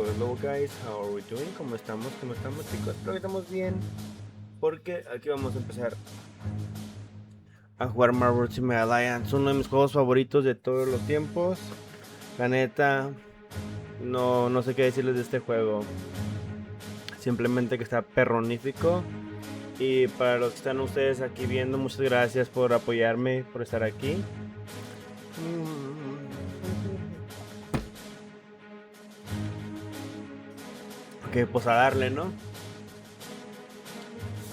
hello guys, how are we doing? ¿Cómo estamos? Chicos? Espero que estamos bien, porque aquí vamos a empezar a jugar Marvel Team Alliance, uno de mis juegos favoritos de todos los tiempos. La neta, no sé qué decirles de este juego, simplemente que está perronífico. Y para los que están ustedes aquí viendo, muchas gracias por apoyarme, por estar aquí. Ok, pues a darle, ¿no?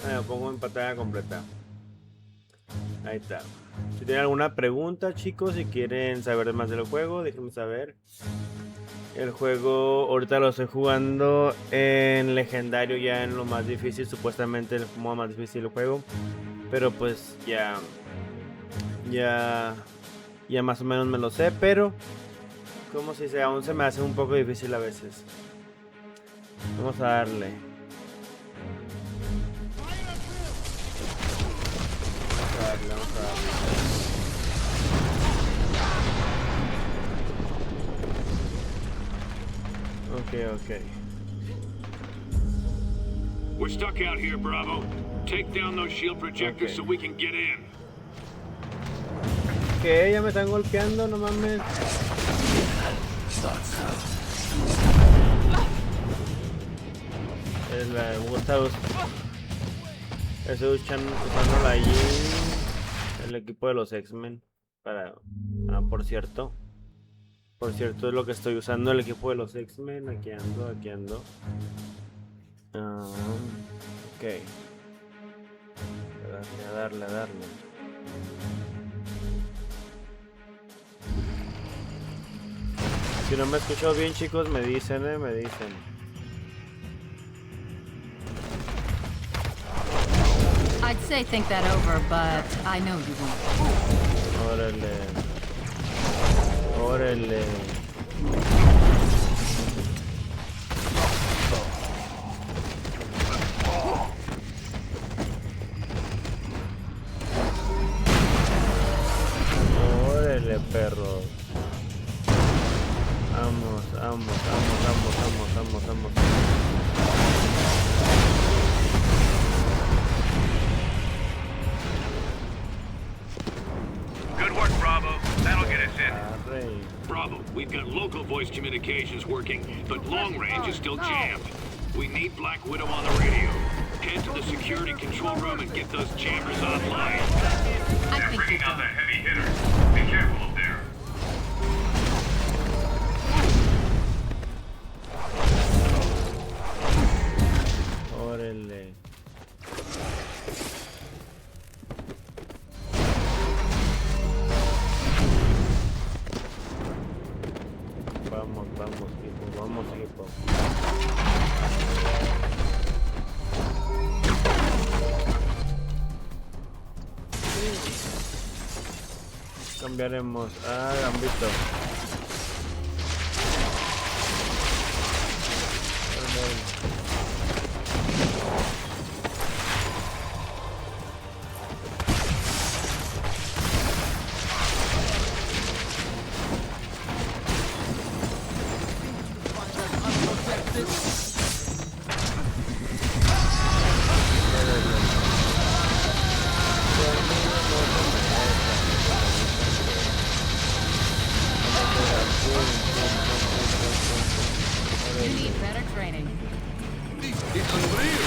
Me pongo en pantalla completa. Ahí está. Si tienen alguna pregunta, chicos, si quieren saber más del juego, déjenme saber. El juego ahorita lo estoy jugando en legendario, ya en lo más difícil, supuestamente el modo más difícil del juego. Pero pues ya más o menos me lo sé, pero como si se aún se me hace un poco difícil a veces. Vamos a darle. Vamos a darle. Ok. We're stuck out here, Bravo. Take down those shield projectors so we can get in. Ok, ya me están golpeando, no mames. Me gusta estoy usando allí el equipo de los X-Men para por cierto es lo que estoy usando, el equipo de los X-Men. Aquí ando. Ok, a darle. Si no me escucho bien, chicos, me dicen. I'd say think that over, but I know you won't. Órale. Órale, perros. Vamos. Good work, Bravo. That'll get us in. Arre. Bravo, we've got local voice communications working, but long range is still jammed. We need Black Widow on the radio. Head to the security control room and get those jammers online. I think Bringing on the heavy hitters. Be careful up there. Órale. Vamos, equipo. Cambiaremos a Gambito. you need better training. It's unreal.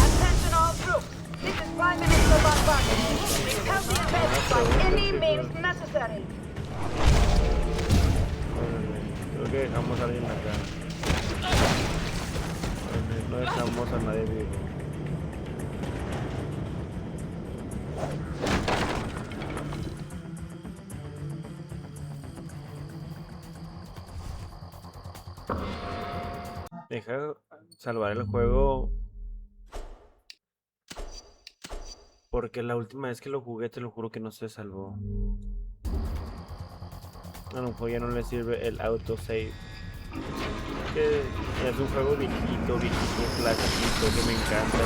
Attention all troops. This is Prime Minister bombardment. Repel the invaders by any means necessary. Creo que dejamos a alguien acá. No dejamos a nadie vivo. Deja salvar el juego, porque la última vez que lo jugué, te lo juro que no se salvó. A lo mejor ya no le sirve el autosave. Que es un juego viejito, clasiquito, que me encanta.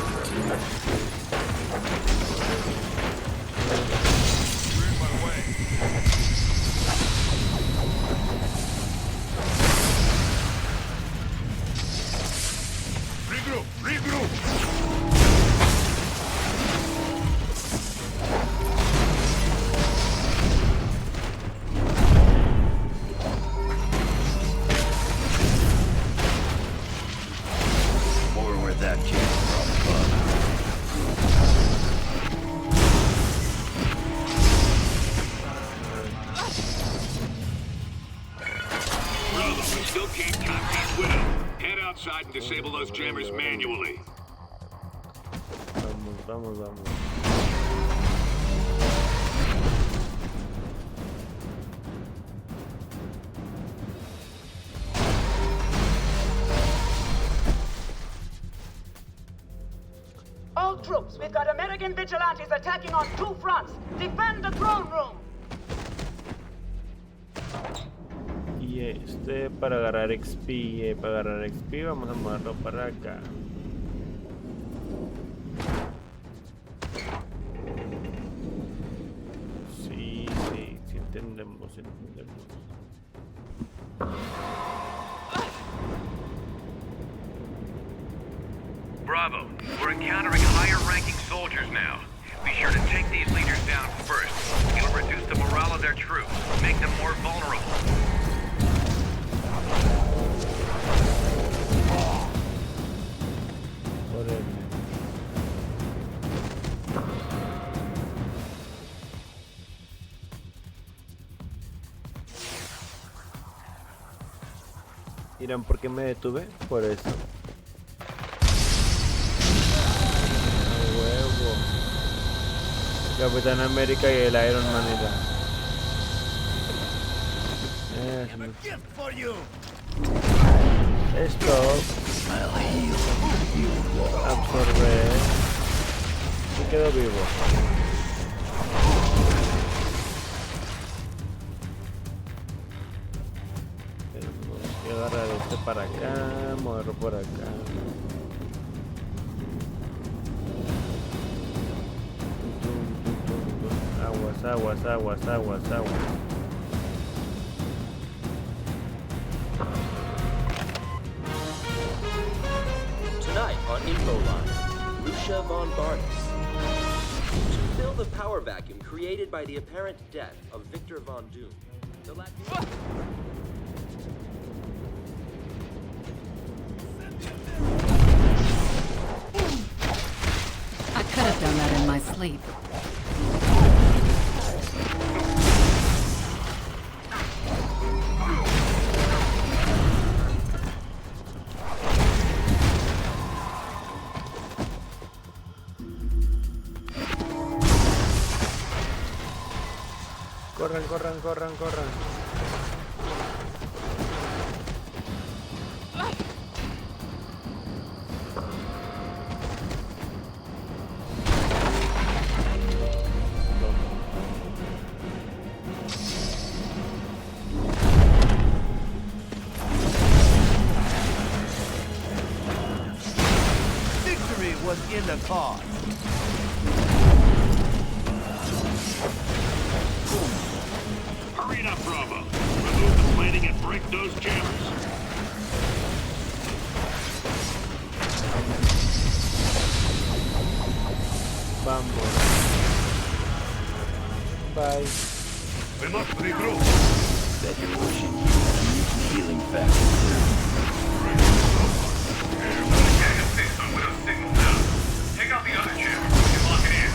outside and disable those jammers manually. Vamos. All troops, we've got American vigilantes attacking on 2 fronts. Defend the throne room. Y para agarrar XP, vamos a moverlo para acá. Sí, entendemos. Bravo, we're encountering higher-ranking soldiers now. Be sure to take these leaders down first. It'll reduce the morale of their troops, make them more vulnerable. ¿Dirán por qué me detuve? Por eso. Huevo. Capitán América y el Iron Man esto. Absorber. Y quedó vivo. Voy a agarrar este para acá, moverlo por acá. Aguas. Tonight on Infoline, Lucia von Barnes. To fill the power vacuum created by the apparent death of Victor Von Doom, the Latvian... I could have done that in my sleep. Corran. Victory was in the cause. Hurry it up, Bravo. Remove the plating and break those jammers. Vamos. Bye. Enough to regroup. Bet you're wishing you could use the healing factor. Take out the other jammer and lock it in.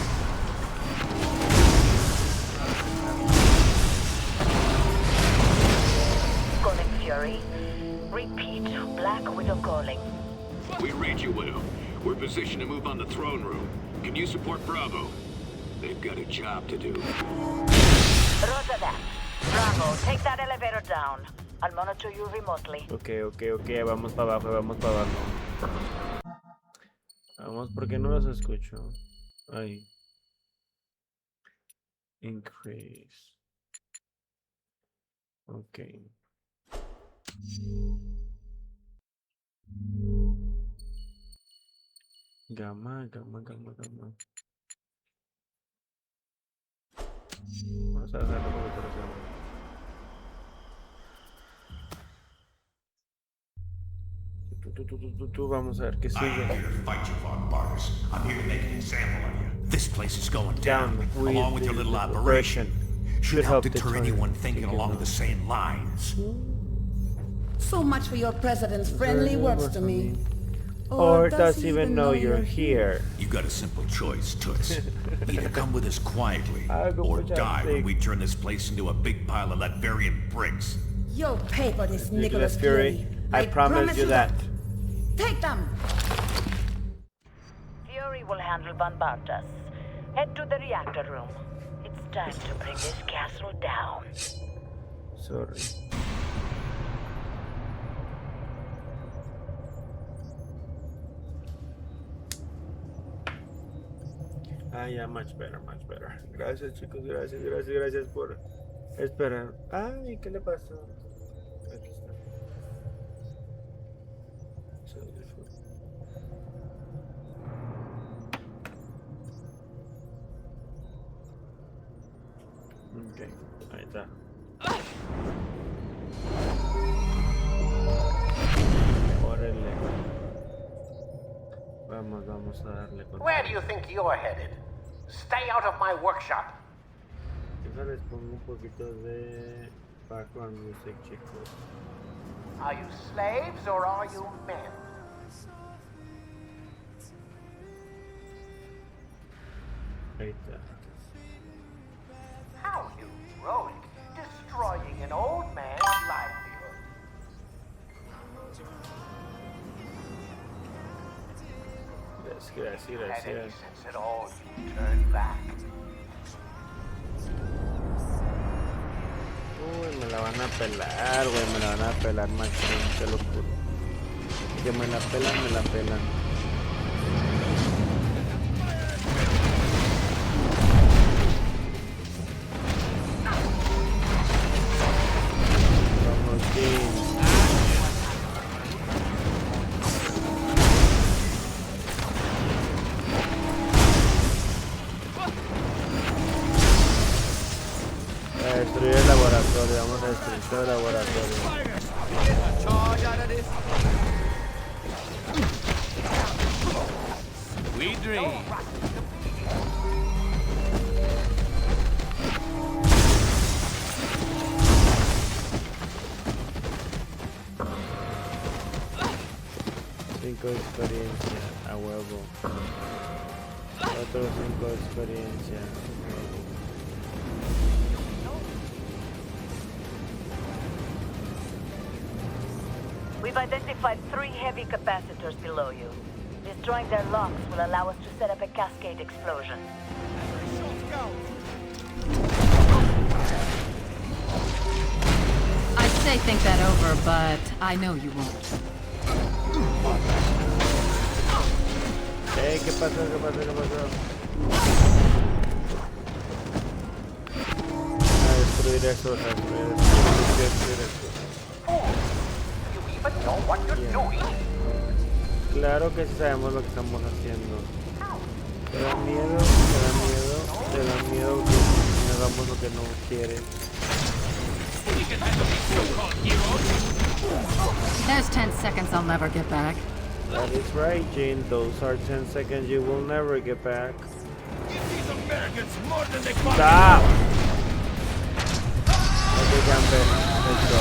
Calling Fury. Repeat. Black Widow calling. We read you, Widow. We're positioned to move on the throne room. Can you support Bravo? They've got a job to do. Roger that. Bravo, take that elevator down. I'll monitor you remotely. Ok, vamos para abajo. Vamos, porque no los escucho. Ahí. Increase. Ok. Gamma. Vamos a dejarlo por otro lado. Vamos a ver qué I sigue. am here to fight you, Von Barnes. I'm here to make an example of you. This place is going Down down, with along with your the little operation. operation. Should help deter anyone thinking along the same lines. So much for your president's friendly words to me. Or does he even know you're here? You got a simple choice, Toots. Either come with us quietly, Algo or mucha die when sick. we turn this place into a big pile of Latvian bricks. You'll pay for this, Nicholas Nicholas Fury, Fury. I promise you that. Take them! Fury will handle Bombardas. Head to the reactor room. It's time to bring this castle down. Sorry. Ah, ya, much better, much better. Gracias, chicos, gracias por esperar. Ay, ¿qué le pasó? Aquí está. Ok, ahí está. Órale. Vamos a darle con... Where do you think you're headed? Stay out of my workshop. Déjales pongo un poquito de background music, chicos. Are you slaves or are you men? Ahí está. How heroic, destroying an old man's livelihood. Gracias. Had any sense at all, you turn back. Uy, me la van a pelar, güey, me la van a pelar, machín, te lo juro. Que me la pelan. Vamos, Jim. A destruir el laboratorio, vamos a destruir todo el laboratorio. We dream. Cinco de experiencia, a huevo. Otro 5 de experiencia, a huevo. We've identified 3 heavy capacitors below you. Destroying their locks will allow us to set up a cascade explosion. I'd say think that over, but I know you won't. ¿Qué pasó? A destruir eso, a destruir eso. You even know what you're doing? Claro que sí sabemos lo que estamos haciendo. Te da miedo que hagamos lo que no quieres. There's 10 seconds I'll never get back. That is right, Jane. Those are 10 seconds you will never get back. These Americans more than they Stop! Okay, Gambe. Let's go.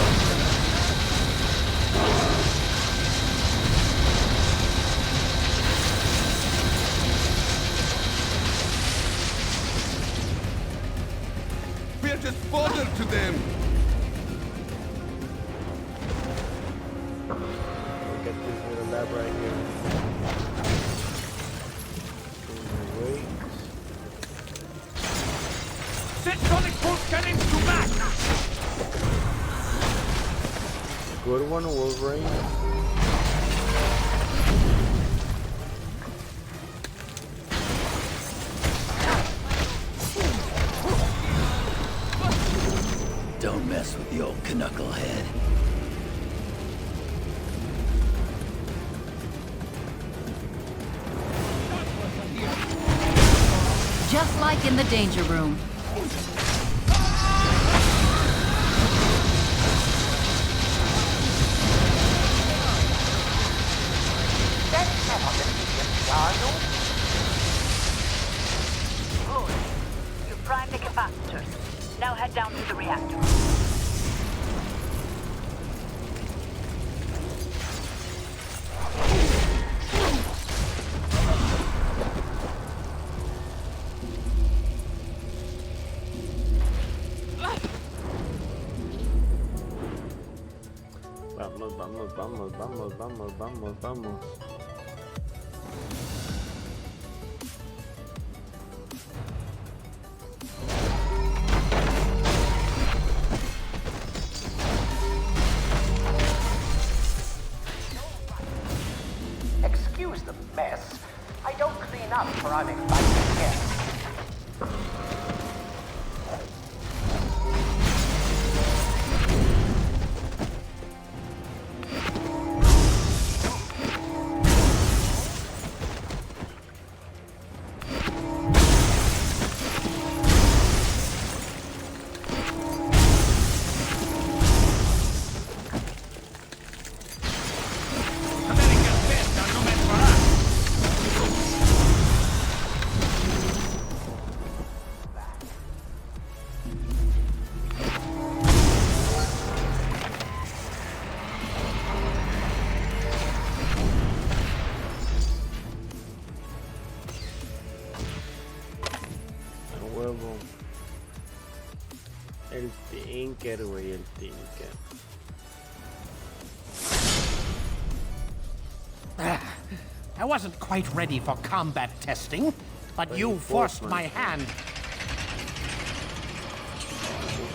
We are just fodder to them. Look at this little lab right here. Wait. Set sonic pulse cannons to max. Good one, Wolverine. Don't mess with the old knucklehead. Just like in the danger room. That's not on the medium, are you? Good. You primed the capacitors. Now head down to the reactor. Vamos, Vamos, vamos, vamos, vamos, vamos, vamos, vamos. Excuse the mess. I don't clean up for I'm invited guests. Huevo. El Tinker, güey, el Tinker. I wasn't quite ready for combat testing, but you forced my hand.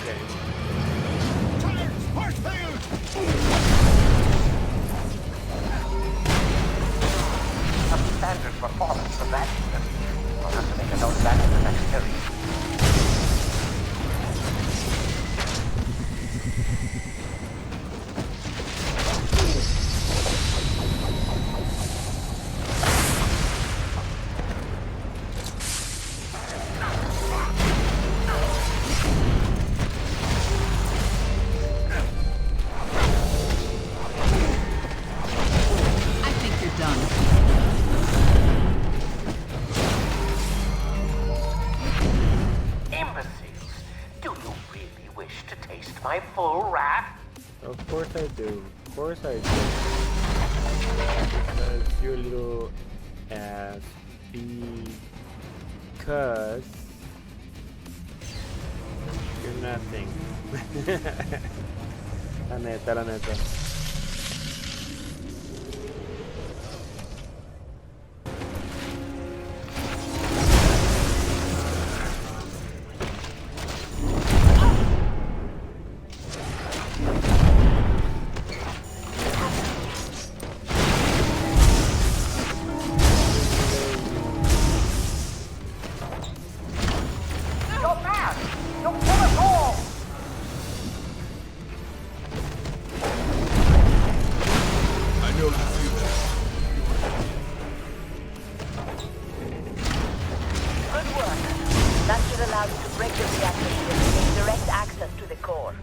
Okay. Tires! Force failed! A standard performance of that unit. I'll have to make a note of that in the next series. I think you're done. Imbeciles! Do you really wish to taste my full wrath? Of course I do. Of course I do. Because you're a little ass. Because you're nothing. La neta, la neta. You're mad! You'll kill us all! I know the future. Good work. That should allow you to break the reactor shield and gain direct access to the core.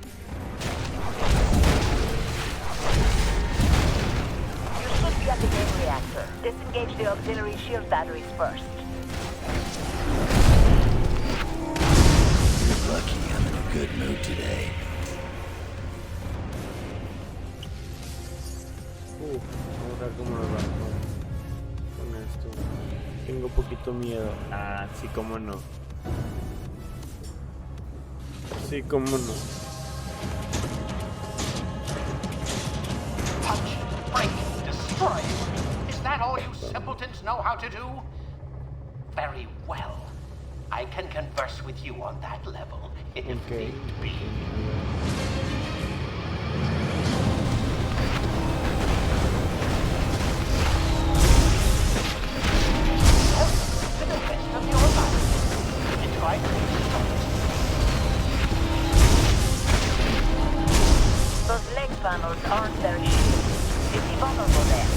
You should be at the main reactor. Disengage the auxiliary shield batteries first. Lucky I'm in a good mood today. Vamos a ver cómo nos va con esto. Tengo poquito miedo. Ah, sí, cómo no. Sí, cómo no. Punch, break, destroy. Is that all you simpletons know how to do? Very well. I can converse with you on that level, if Okay. need be. To the best of your life. And try to destroy it. Those leg panels aren't very shielded. Is he vulnerable there?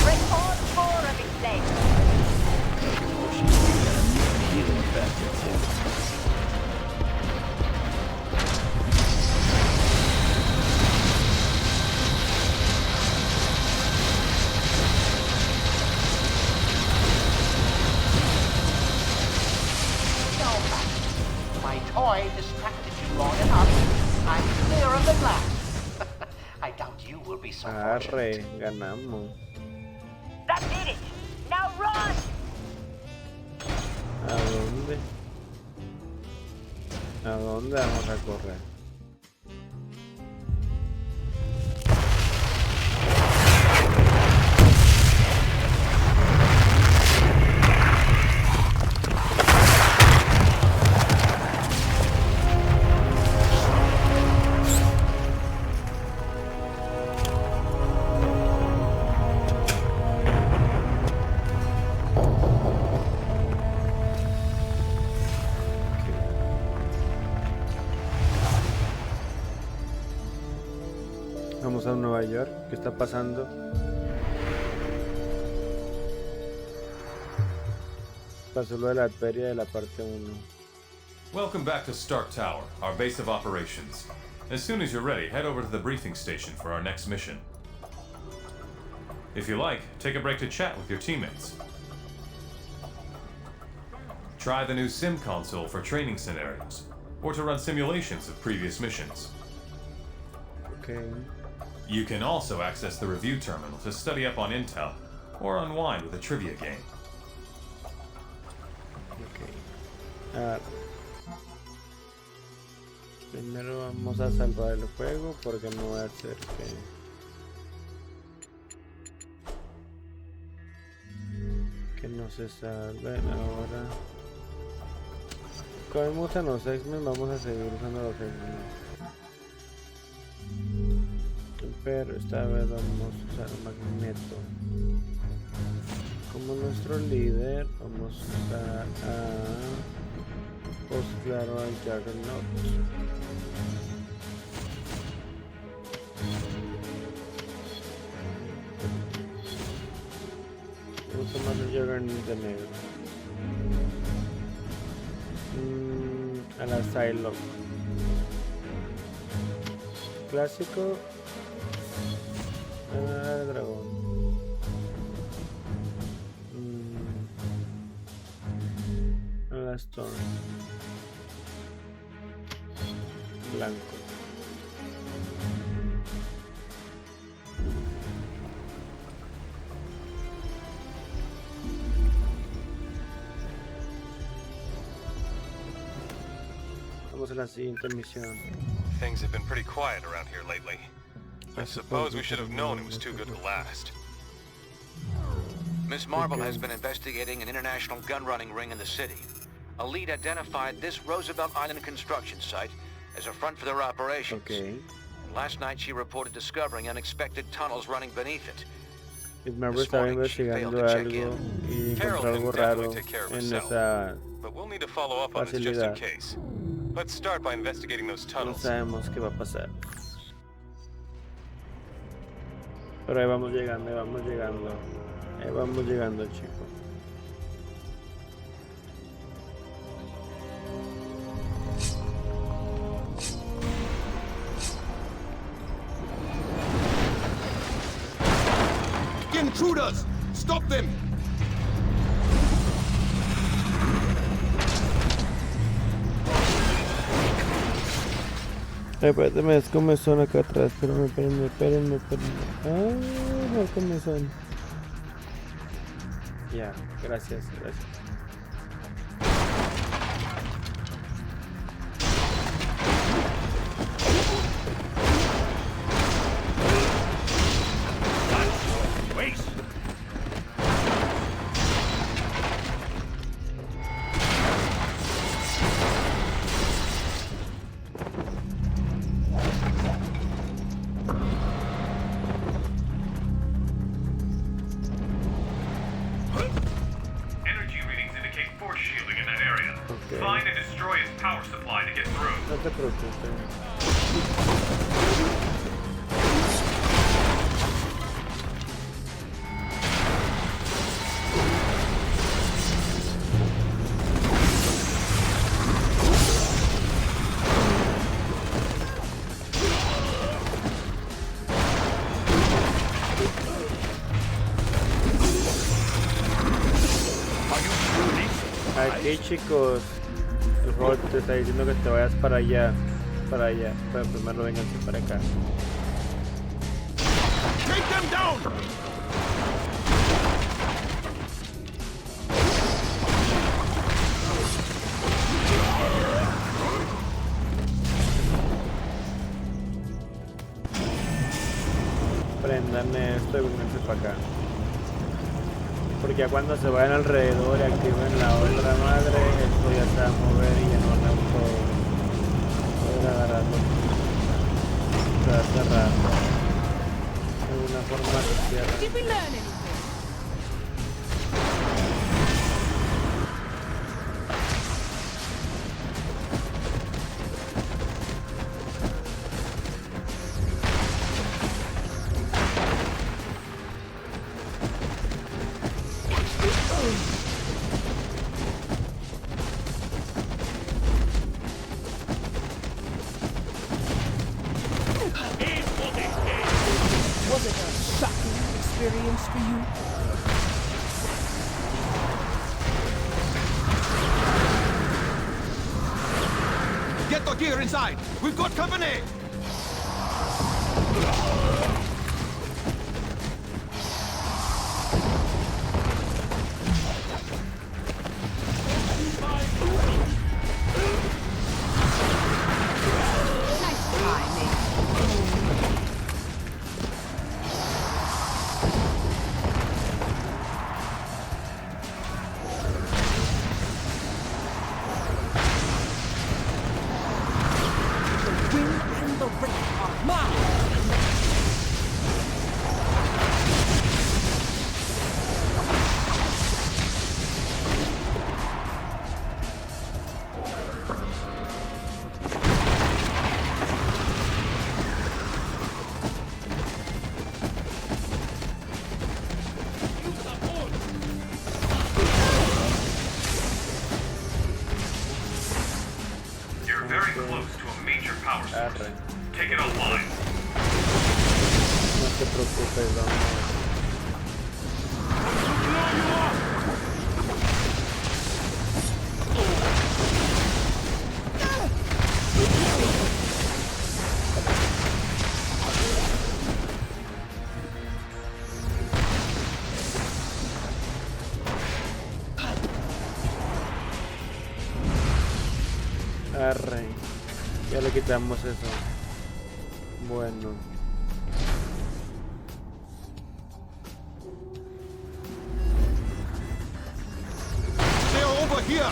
Break all four of his legs. She's got a new healing factor too. No matter. My toy distracted you long enough. I'm clear of the glass. I doubt you will be so Arre, fortunate. ganamos. That did it! Now run! ¿A dónde? ¿A dónde vamos a correr? Vamos a Nueva York. ¿Qué está pasando? Pasó lo de la feria de la parte 1. Welcome back to Stark Tower, our base of operations. As soon as you're ready, head over to the briefing station for our next mission. If you like, take a break to chat with your teammates. Try the new sim console for training scenarios, or to run simulations of previous missions. Okay. You can also access the review terminal to study up on intel, or unwind with a trivia game. Okay. Primero vamos a salvar el juego porque no va a ser que no se salven ahora. Como me gustan los X-Men, vamos a seguir usando los X-Men. Pero esta vez vamos a usar Magneto como nuestro líder. Vamos a usar pues claro al Juggernaut. Vamos a tomar el Juggernaut de negro. A la Psylocke clásico. Dragón. La Storm. Blanco. Vamos a la siguiente misión. Things have been pretty quiet around here lately. I suppose we should have known it was too good to last. Miss Marvel has been investigating an international gun-running ring in the city. A lead identified this Roosevelt Island construction site as a front for their operations. Okay. Last night she reported discovering unexpected tunnels running beneath it. Miss Marvel estaba investigando algo y encontró algo raro en esa but we'll need to follow up on this just in case. Let's start by investigating those No tunnels. sabemos qué va a pasar. Pero ahí vamos llegando, ahí vamos llegando. Ahí vamos llegando, chicos. Intruders! Stop them! Espérate, me descomezón acá atrás. Espérenme. Ah, no comezón. Ya, gracias. Find and destroy his power supply to get through. No te preocupes. Aquí, chicos, el juego te está diciendo que te vayas para allá. para allá, pero primero vénganse para acá. Take them down! Prendan esto y vénganse para acá. Porque ya cuando se vayan alrededor y activen la otra madre, esto ya se va a mover y ya no van a poder agarrarlo. Se va a cerrar. De alguna forma se cierra. Was it a shocking experience for you? Get the gear inside! We've got company! You're very close to a major power source. Take it online. No te preocupes, vamos. Arre. Ya le quitamos eso. Bueno. They're over here!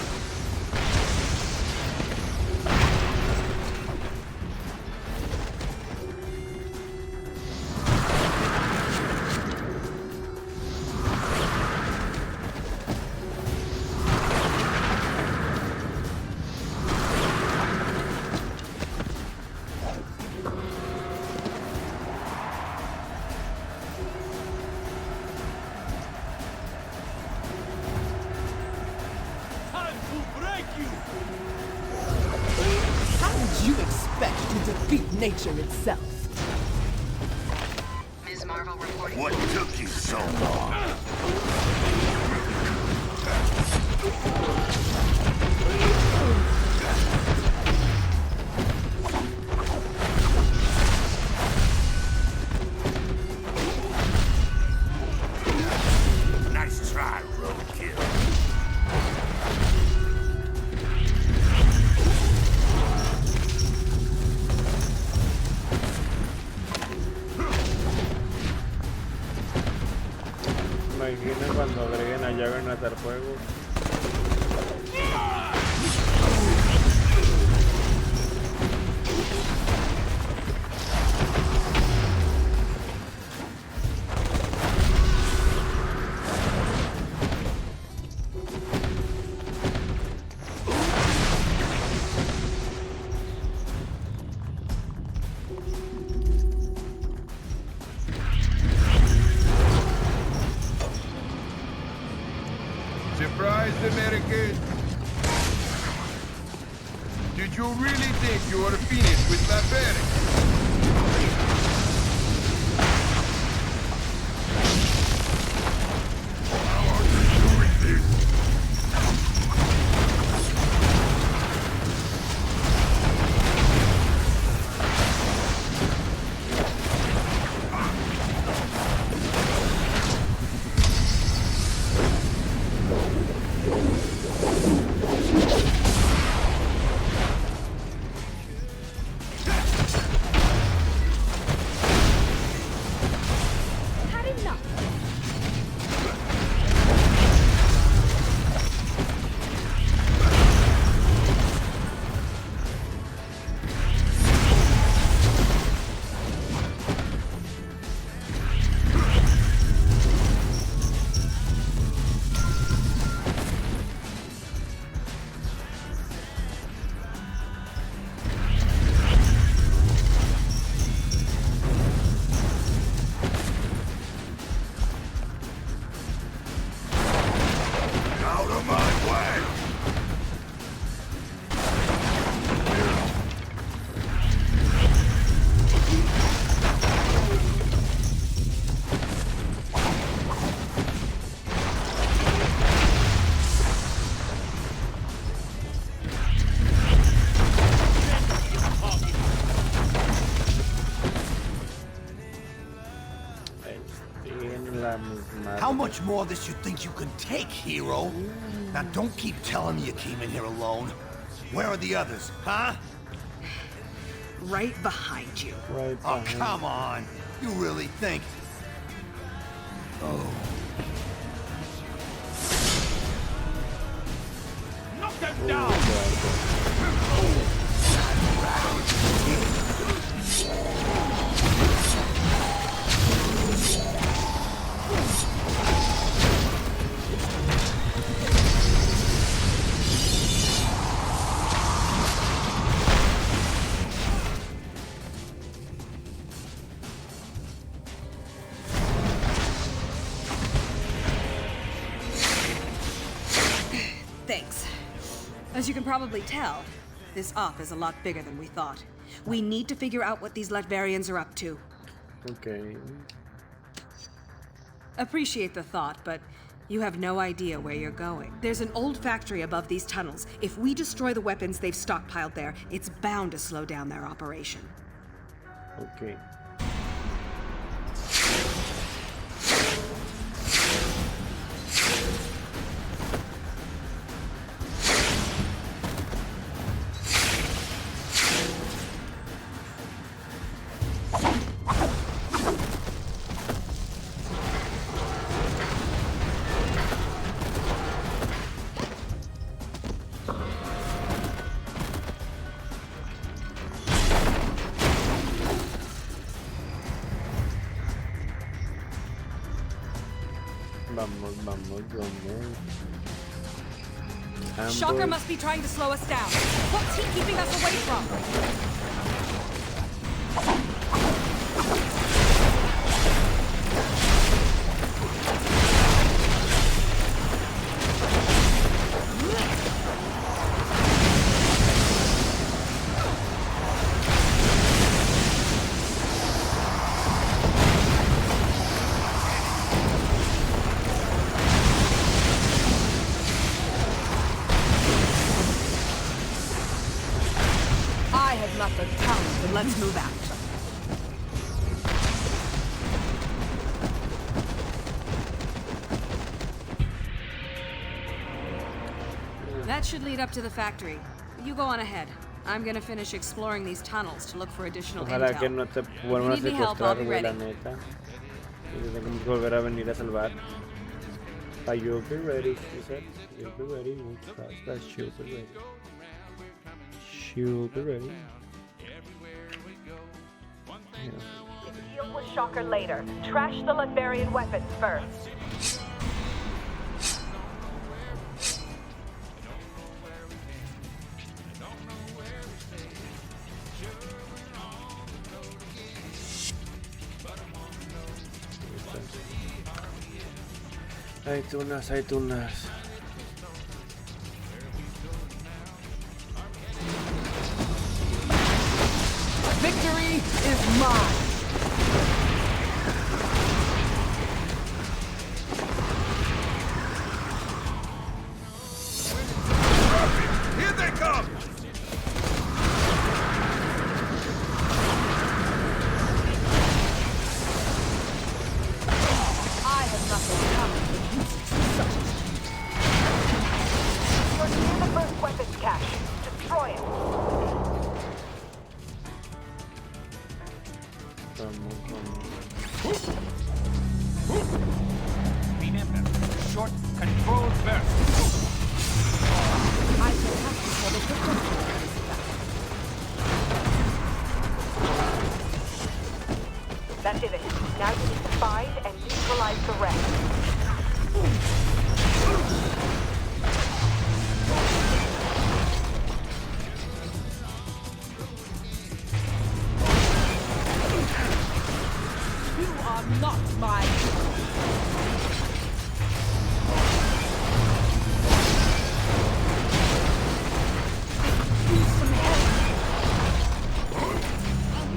How did you expect to defeat nature itself? Ms. Marvel reporting. What took you so long? Nice try, roadkill. Imagina cuando agreguen a Juggernaut al juego. Surprised, American? Did you really think you were finished with barbarians? How are you doing this? How much more of this you think you can take, hero? Now don't keep telling me you came in here alone. Where are the others, huh? Right behind you. Right Oh, behind. come on. You really think... Oh. Knock them Oh, down! Thanks. As you can probably tell, this op is a lot bigger than we thought. We need to figure out what these Latvarians are up to. Okay. Appreciate the thought, but you have no idea where you're going. There's an old factory above these tunnels. If we destroy the weapons they've stockpiled there, it's bound to slow down their operation. Okay. Vamos. Shocker must be trying to slow us down. What's he keeping us away from? Let's move out. That should lead up to the factory. You go on ahead. I'm gonna finish exploring these tunnels to look for additional Ojalá que intel. no te vuelvan a If you need me help, I'll secuestrar, be güey, la ready. neta. Y te tenemos que volver a venir a salvar. You'll be ready, she said. You'll be ready. She'll be ready. She'll be ready. Deal with Shocker later. Trash the Latvarian weapons first. Hay tunas. Victory is mine! Here they come! I have nothing coming with you. You're near the first weapons cache. Destroy it. Remember, short, controlled burst. I can have to tell the difference. That's it. Now you need to find and neutralize the rest. You are not my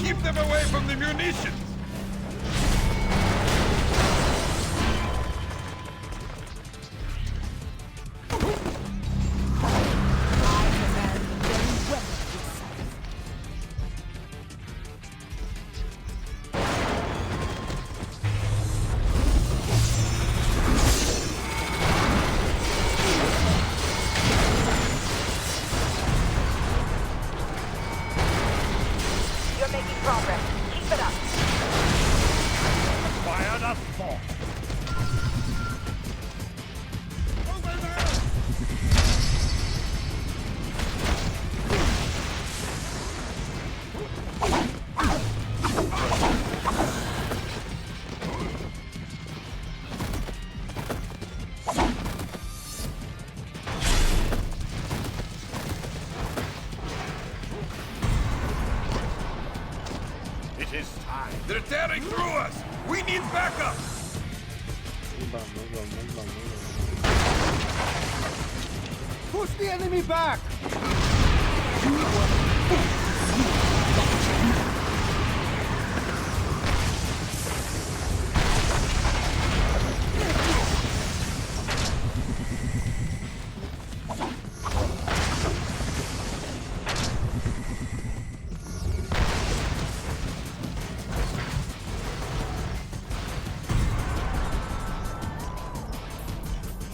Keep them away from the munitions! progress. Keep it up. Fire the fort. It is time. They're tearing through us. We need backup. Push the enemy back.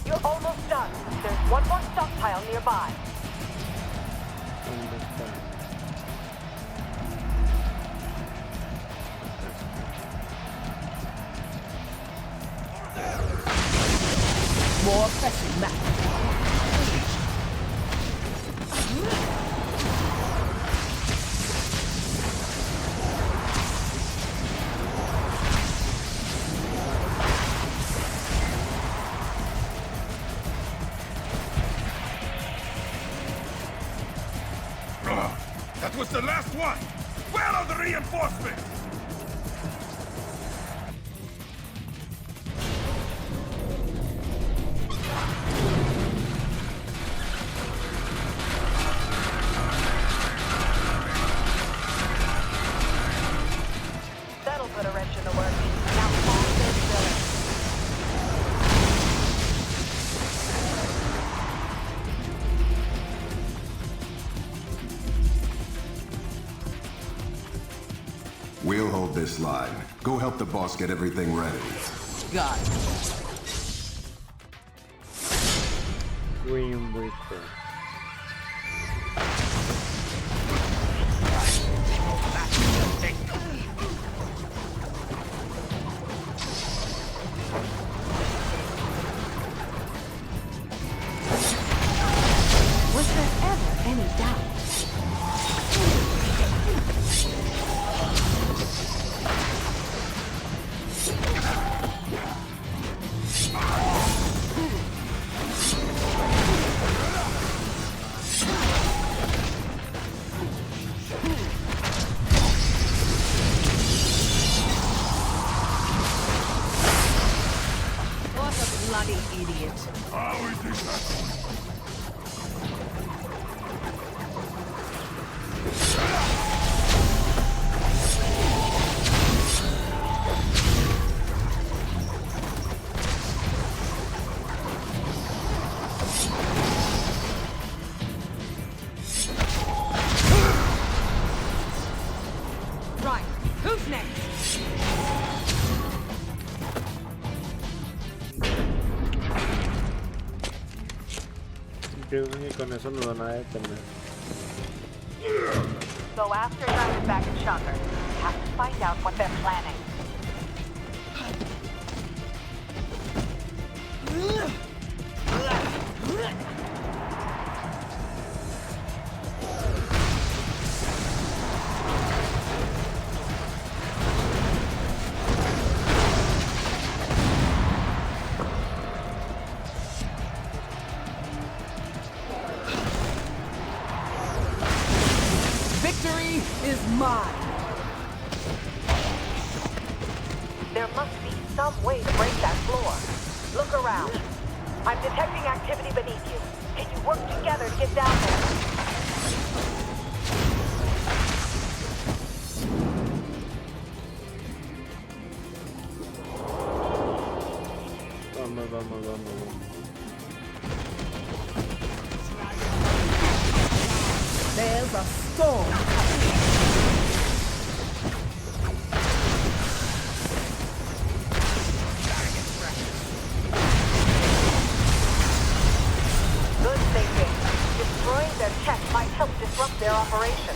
You're almost done. There's one more stockpile nearby. More pressing map. That was the last one. Where are the reinforcements? That'll put a wrench in the works. Now all this drilling. We'll hold this line. Go help the boss get everything ready. Got it. Green Reaper. Was there ever any doubt? What a bloody idiot. How is this happening? Right. Who's next? Creo que con eso nos van a detener. Go after Diamondback and Shocker. We have to find out what they're planning. Victory is mine. There must be some way to break that floor. Look around. I'm detecting activity beneath you. Can you work together to get down there? Vamos. There's a storm. Good thinking. Destroying their tech might help disrupt their operation.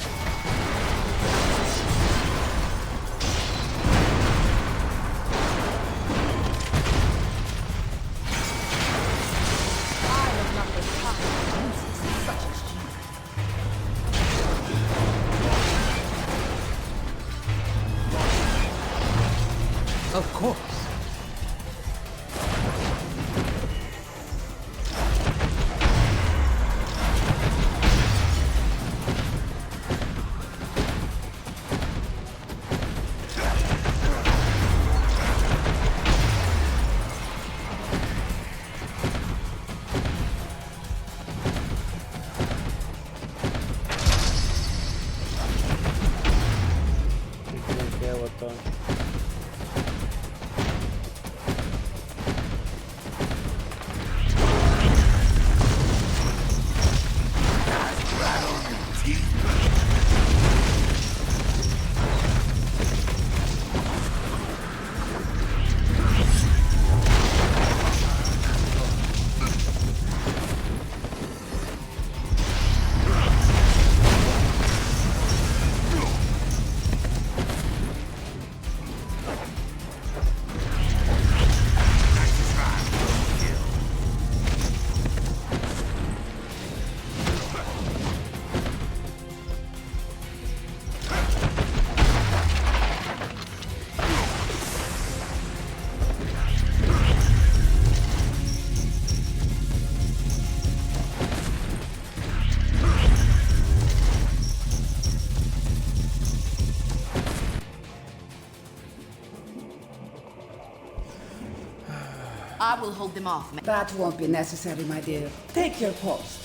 I will hold them off. That won't be necessary, my dear. Take your post.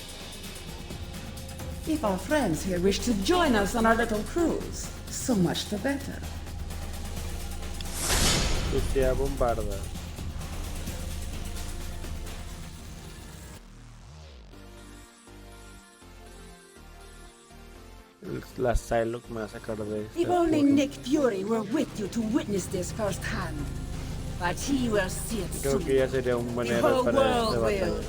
If our friends here wish to join us on our little cruise, so much the better. Lucia bombarda. La Psylocke me va a sacar de If esta. only Nick Fury were with you to witness this firsthand. But he will see it Creo soon. que ya sería un buen The héroe whole para esta world batalla. will.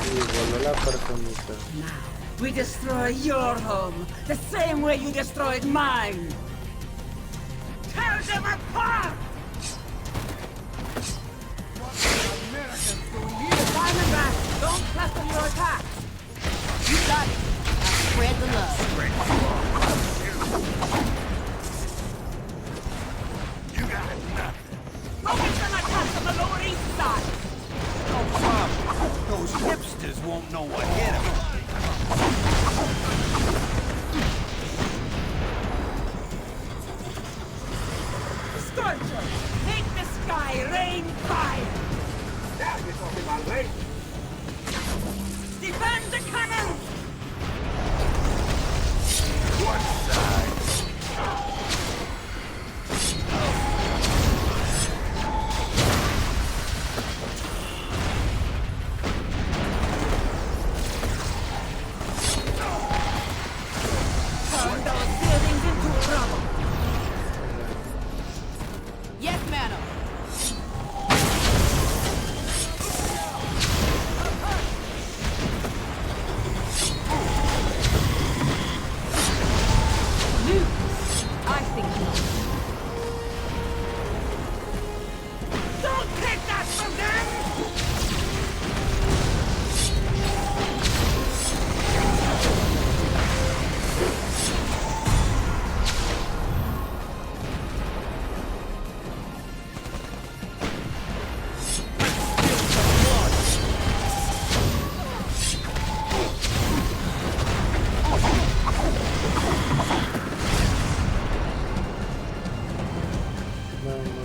Y voló la personita. We destroy your home the same way you destroyed mine. Tear them apart! Diamondback, don't custom your attacks. You got it. Now spread the love. You got nothing. Focus on attacks on the Lower East Side. No problem. Those hipsters won't know what hit them. Scorcher, make the sky rain fire. Defend the cannons. One side. Turn those buildings into rubble. Yes, madam. Lose. I think not. Don't take that from them!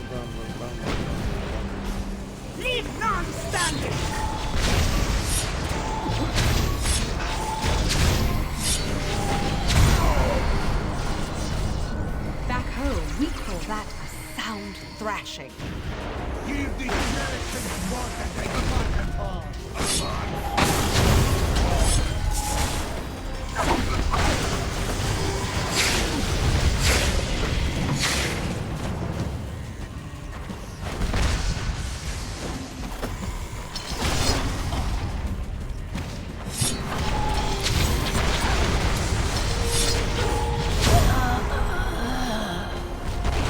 Vamos. Leave none standing! Back home, we call that a sound thrashing. Give the Americans what that they can for.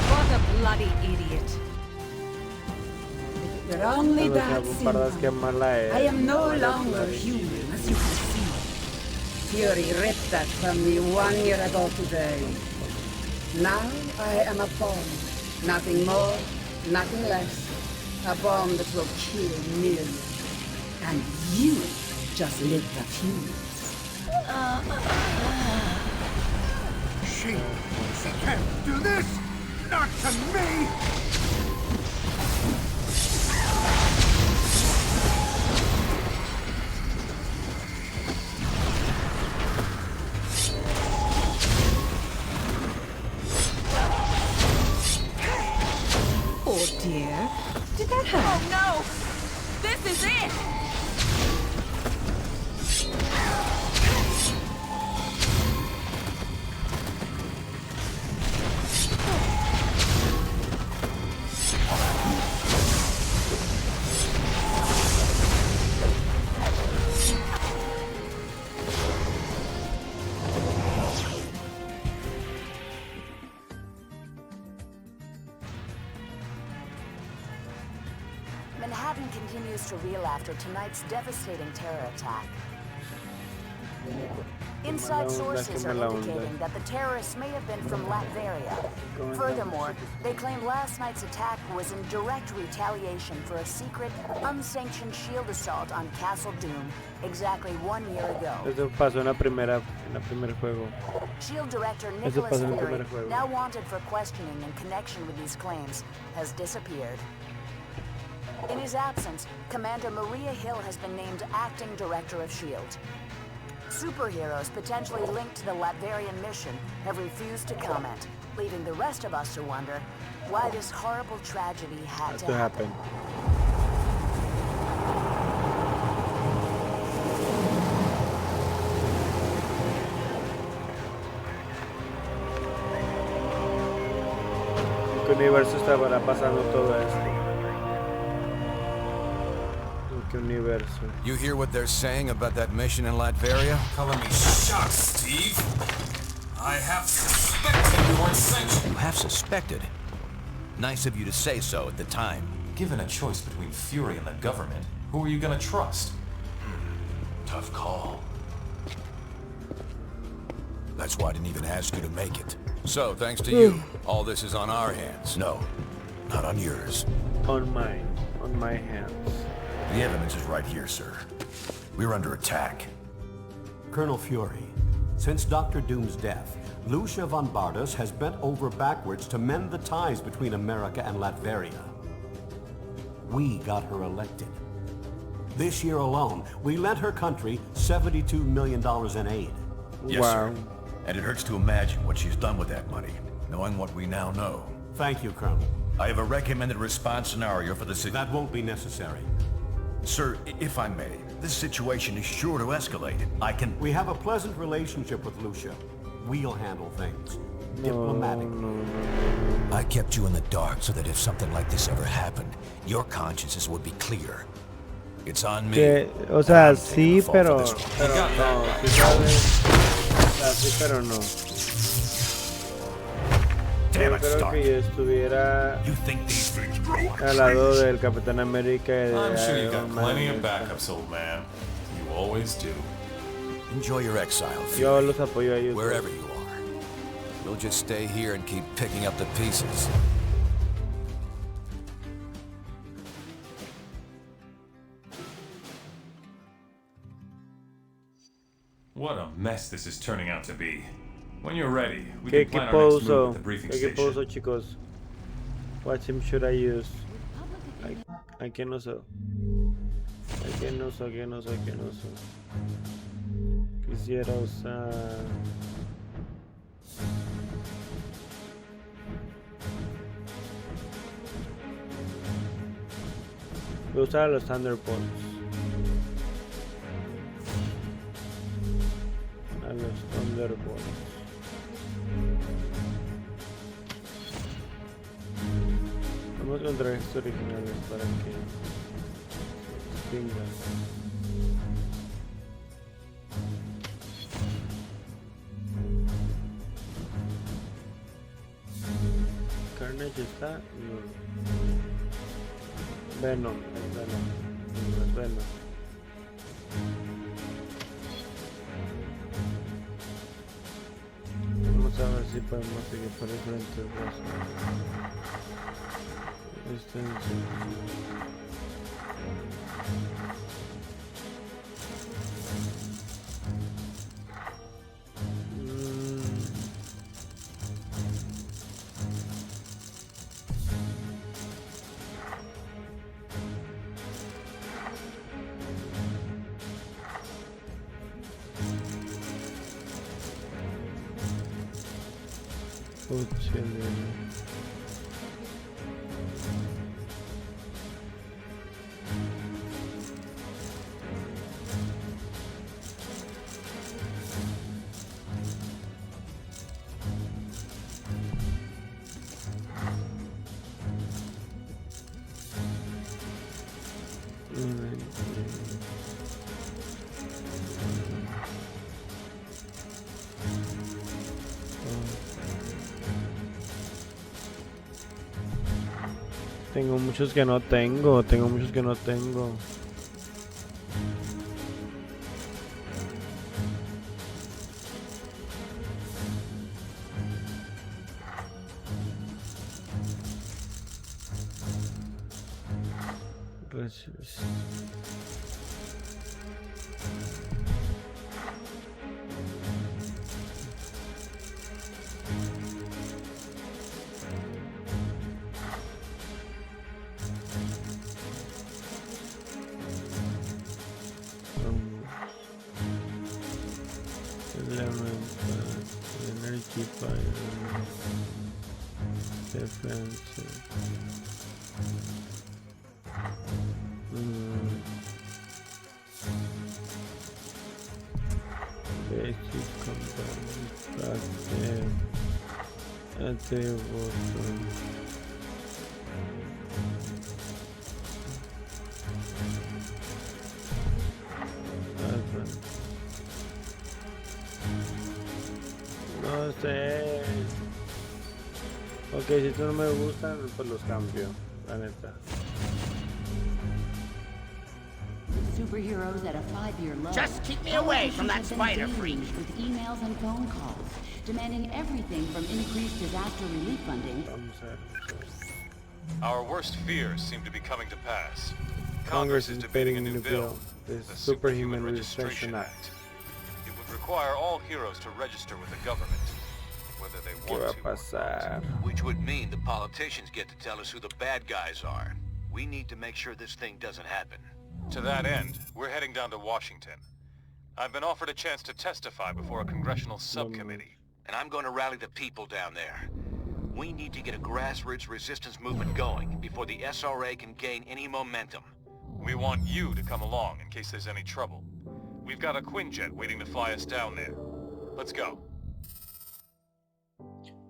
What a bloody idiot. You're only Los that bombardas simple. que mala es. I am no longer human, as you can see. Fury ripped that from me 1 year ago today. Now I am a bomb. Nothing more, nothing less. A bomb that will kill millions. And you just lit the fuse. She can't do this! Not to me! Oh dear. Did that hurt? Oh no! This is it! Manhattan continues to reel after tonight's devastating terror attack. Inside sources are indicating that the terrorists may have been from Latveria. Furthermore, they claim last night's attack was in direct retaliation for a secret, unsanctioned shield assault on Castle Doom exactly 1 year ago. Eso pasó en el primer juego. Shield director Nicholas Fury, now wanted for questioning in connection with these claims, has disappeared. In his absence, Commander Maria Hill has been named acting director of SHIELD. Superheroes potentially linked to the Latverian mission have refused to comment, leaving the rest of us to wonder why this horrible tragedy had to happen. ¿En qué universo estará pasando todo esto? Universo. You hear what they're saying about that mission in Latveria? Calling me shocked, Steve. I have suspected you weren't sanctioned. You have suspected? Nice of you to say so at the time. Given a choice between Fury and the government, who are you gonna trust? Tough call. That's why I didn't even ask you to make it. So, thanks to you, all this is on our hands. No, not on yours. On mine. On my hands. The evidence is right here, sir. We're under attack. Colonel Fury, since Dr. Doom's death, Lucia von Bardas has bent over backwards to mend the ties between America and Latveria. We got her elected. This year alone, we lent her country $72 million in aid. Yes, sir. And it hurts to imagine what she's done with that money, knowing what we now know. Thank you, Colonel. I have a recommended response scenario for the That won't be necessary. Sir, if I may, this situation is sure to escalate. We have a pleasant relationship with Lucia. We'll handle things. Diplomatically. I kept you in the dark so that if something like this ever happened, your consciences would be clear. It's on me. Que, o sea, sí, pero no, sí sabes, sí, pero no. Yo creo que yo estuviera al lado del Capitán América y de I'm sure you got Iron plenty Man. of backups, old man. You always do. Enjoy your exile, Yo Fury, los apoyo a ellos. wherever you are. We'll just stay here and keep picking up the pieces. What a mess this is turning out to be. When you're ready, we ¿Qué can plan our next move uso? at the briefing ¿Qué station. uso, chicos? What team should I use? ¿A quién uso? ¿A quién uso? ¿A quién uso? ¿A quién uso? Quisiera usar... Voy a usar a los Thunderbolts. A los Thunderbolts. Vamos con trajes originales para que tengan. Carnage está. No. Venom, es Venom. No es Venom. Vamos a ver si podemos seguir por el frente del brazo. Este Tengo muchos que no tengo, Gracias. Energy fire defensive. Basic component active button. No sé. Ok, si esto no me gustan, pues los cambio, la neta. Superheroes at a 5-year low. Just keep me away from that spider freak. With emails and phone calls, demanding everything from increased disaster relief funding. Our worst fears seem to be coming to pass. Congress is debating a new bill, the Superhuman Registration Act. It would require all heroes to register with the government, whether they want to or not. Which would mean the politicians get to tell us who the bad guys are. We need to make sure this thing doesn't happen. To that end, we're heading down to Washington. I've been offered a chance to testify before a congressional subcommittee. And I'm going to rally the people down there. We need to get a grassroots resistance movement going before the SRA can gain any momentum. We want you to come along in case there's any trouble. We've got a Quinjet waiting to fly us down there. Let's go.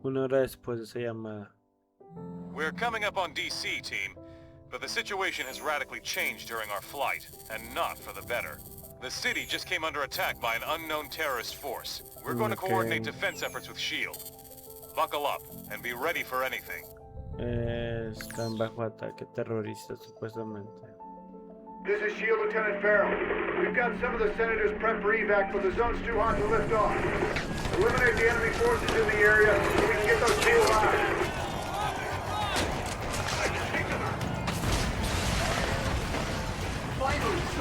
Una hora después de esa llamada. We're coming up on DC, team. But the situation has radically changed during our flight, and not for the better. The city just came under attack by an unknown terrorist force. We're going to coordinate defense efforts with S.H.I.E.L.D. Buckle up, and be ready for anything. Están bajo ataque terrorista, supuestamente. This is S.H.I.E.L.D. Lieutenant Farrell. We've got some of the senators prepped for evac, but the zone's too hot to lift off. Eliminate the enemy forces in the area so we can get those people out.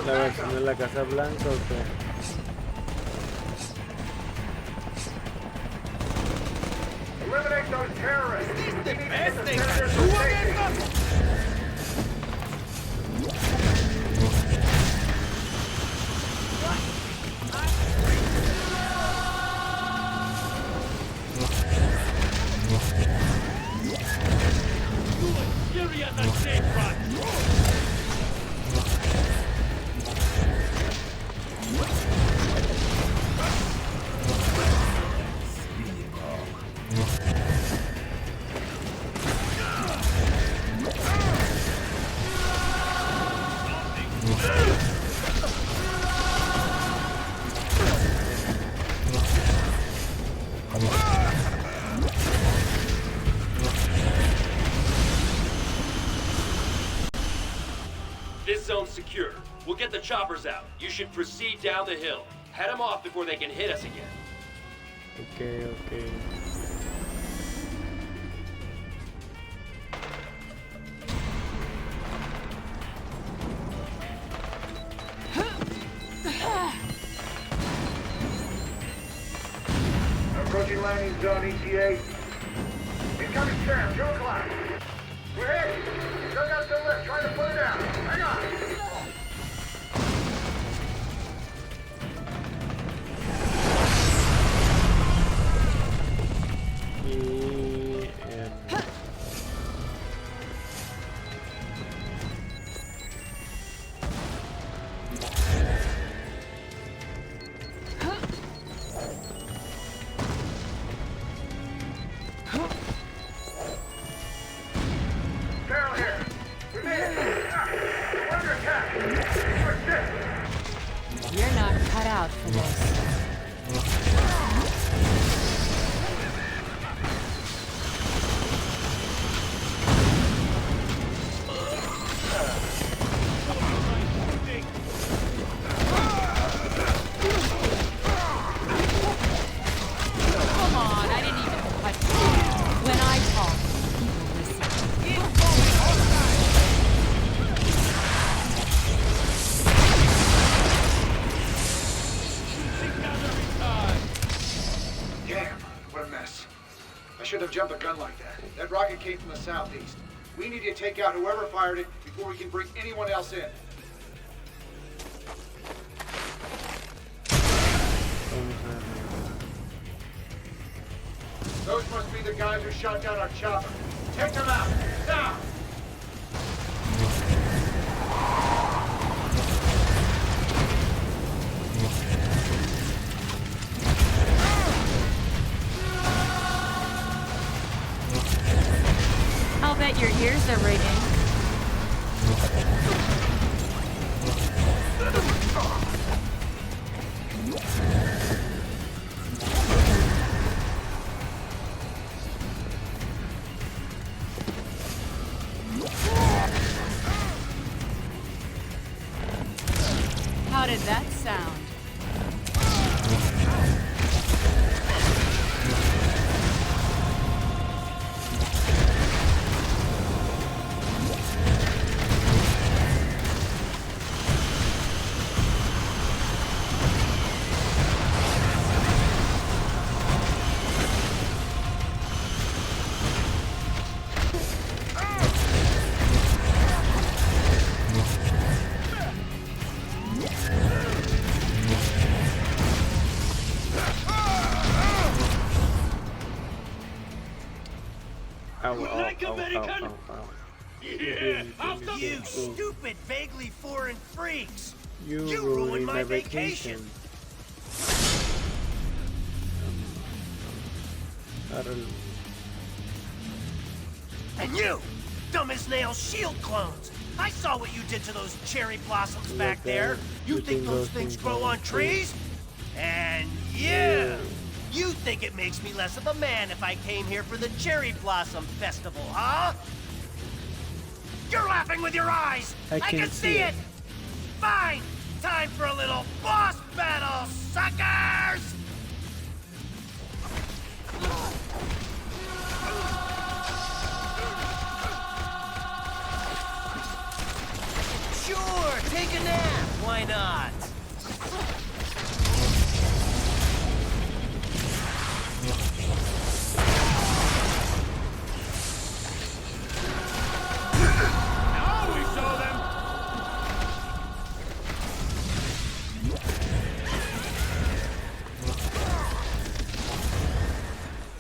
¿La versión de la Casa Blanca o qué? Eliminate those terrorists! This zone's secure. We'll get the choppers out. You should proceed down the hill. Head them off before they can hit us again. Okay. Approaching landing zone ETA. Incoming Sam, 2 o'clock. We're hit. Still got some lift, trying to put it down. Hang on. You're not cut out for this. Come on, I didn't even touch you. When I talk, people listen. shouldn't have jumped a gun like that. That rocket came from the southeast. We need to take out whoever fired it before we can bring anyone else in. Those must be the guys who shot down our chopper. Take them out, now! I'll bet your ears are ringing. How did that sound? You stupid, vaguely foreign freaks! You ruined my vacation. And you, dumb as nails shield clones! I saw what you did to those cherry blossoms back there. You think those things grow on trees? And you think it makes me less of a man if I came here for the cherry blossom festival, huh? You're laughing with your eyes! I can see it! Fine! Time for a little boss battle, suckers! Sure, take a nap. Why not? Now we show them.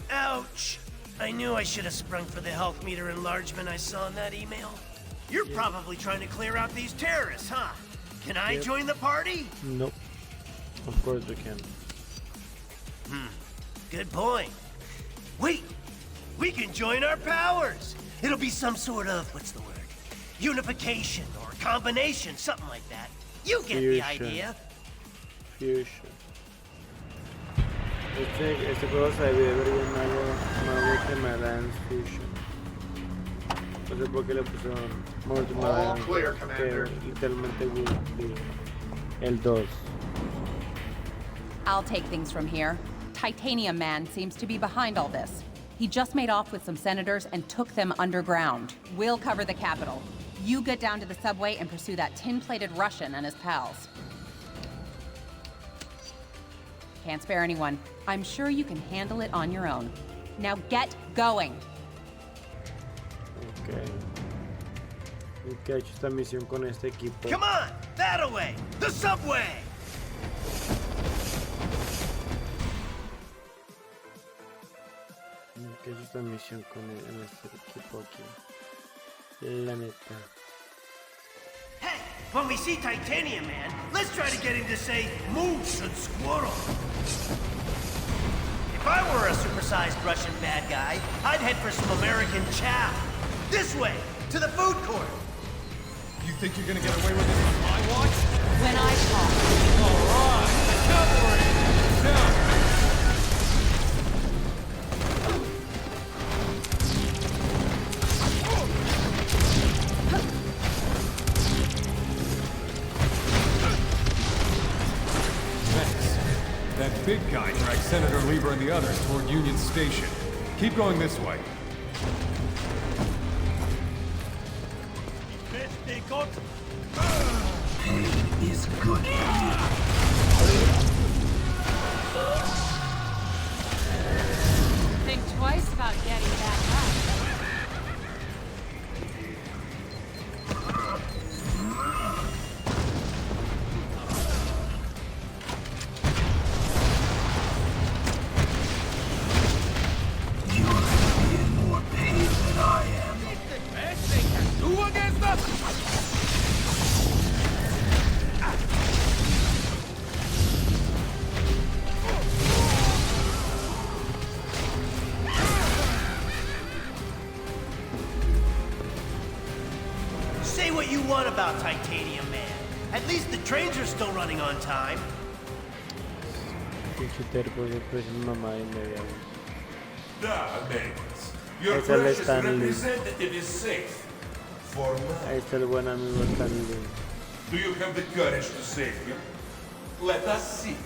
Ouch! I knew I should have sprung for the health meter enlargement I saw in that email. You're probably trying to clear out these terrorists, huh? Can I join the party? Nope. Of course we can. Good point. Wait! We can join our powers! It'll be some sort of, what's the word? Unification or combination, something like that. You get the idea. Fusion. Este juego se debe haber llamado Marvel Madance Fusion. No sé por qué le pusieron Marvel Madance, que literalmente would be el 2. I'll take things from here. Titanium Man seems to be behind all this. He just made off with some senators and took them underground. We'll cover the Capitol. You get down to the subway and pursue that tin-plated Russian and his pals. Can't spare anyone. I'm sure you can handle it on your own. Now get going. Okay. ¿Qué ha hecho esta misión con este equipo? Come on! That way! The subway! ¿Qué ha hecho esta misión con este equipo aquí? La neta. Hey! When we see Titanium Man, let's try to get him to say moose and squirrel. If I were a supersized Russian bad guy, I'd head for some American chow. This way, to the food court. You think you're gonna get away with this on my watch? When I talk. All right, cavalry, down. That big guy dragged Senator Lieber and the others toward Union Station. Keep going this way. Pain is good. Think twice about about Titanium Man. At least the trains are still running on time. Pinche terco, siempre es mamá y media. Your Esa es la precious Stanley. representative is safe. For now. Ahí está el buen amigo Stanley. Do you have the courage to save him? Let us see.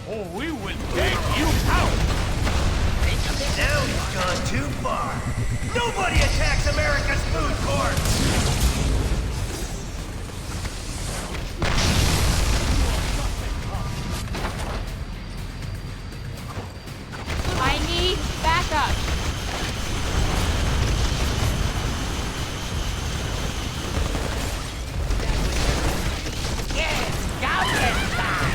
Oh, we would take you out! Now you've gone too far. Nobody attacks America's food court! I need backup. Yes, Gaussian style!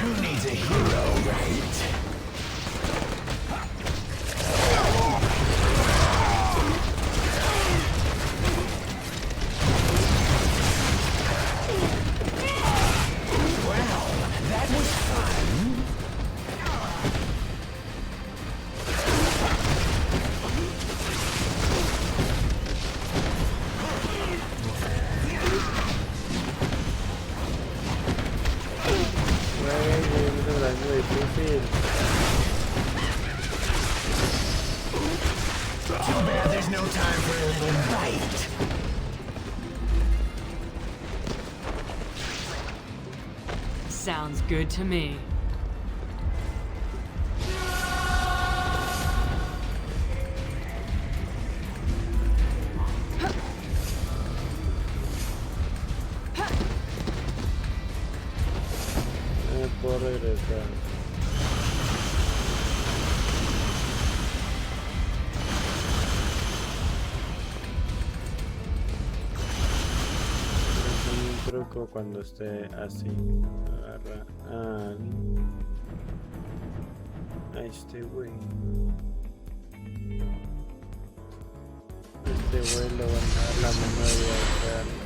Who needs a hero, right? Well, that was fun. Too bad there's no time for a little bite. Sounds good to me. Puedo regresar. Es un truco cuando esté así. Agarra. Ah, a este güey. Este güey lo van a dar la memoria de carne.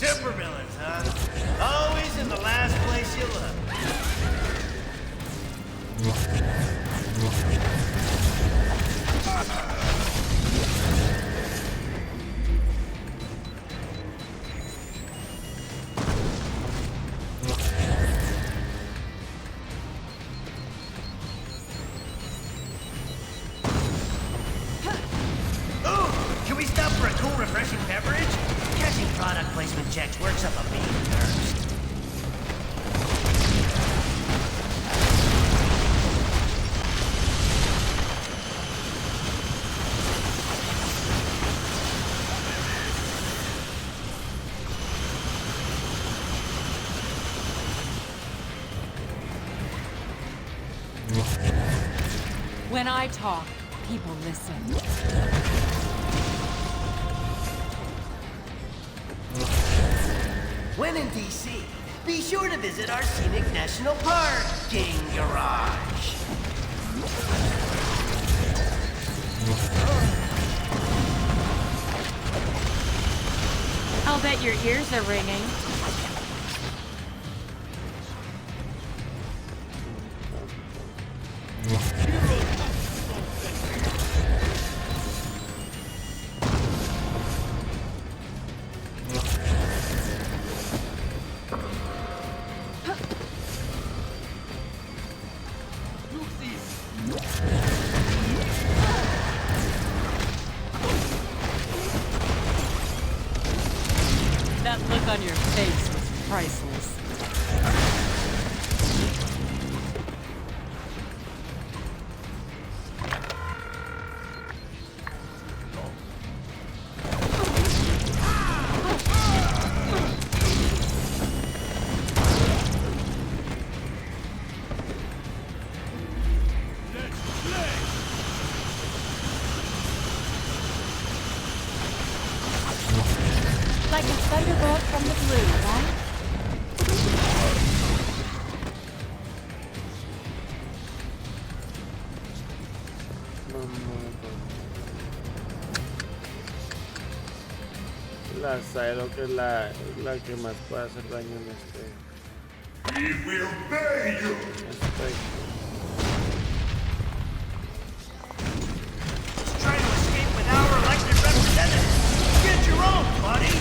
Supervillains, huh? Always in the last place you look. Ooh, can we stop for a cool, refreshing beverage? Catching product placement checks works up a mean nerves. When I talk, people listen. When in DC, be sure to visit our scenic national parking garage. I'll bet your ears are ringing. face was priceless. Like a thunderbolt from the blue, right? La Psylocke es la que más puede hacer daño en este. We will bury you! Trying to escape with our elected representative. Get your own, buddy!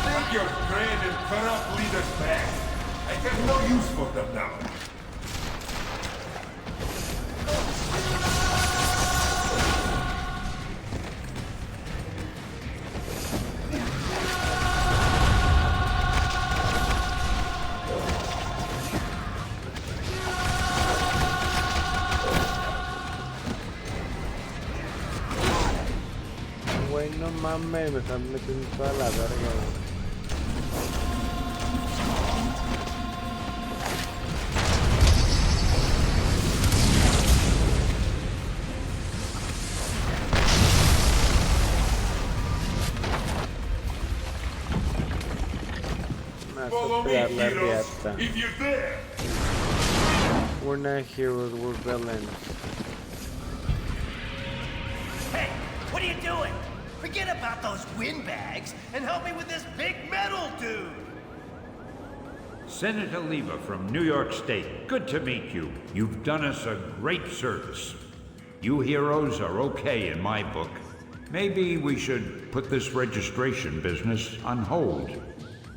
Take your dread and corrupt leaders back. I have no use for them now. Güey, no mames, me están metiendo toda la verga, güey. Follow me, heroes, if you dare! We're not heroes, we're villains. Hey, what are you doing? Forget about those windbags and help me with this big metal dude! Senator Lever from New York State, good to meet you. You've done us a great service. You heroes are okay in my book. Maybe we should put this registration business on hold.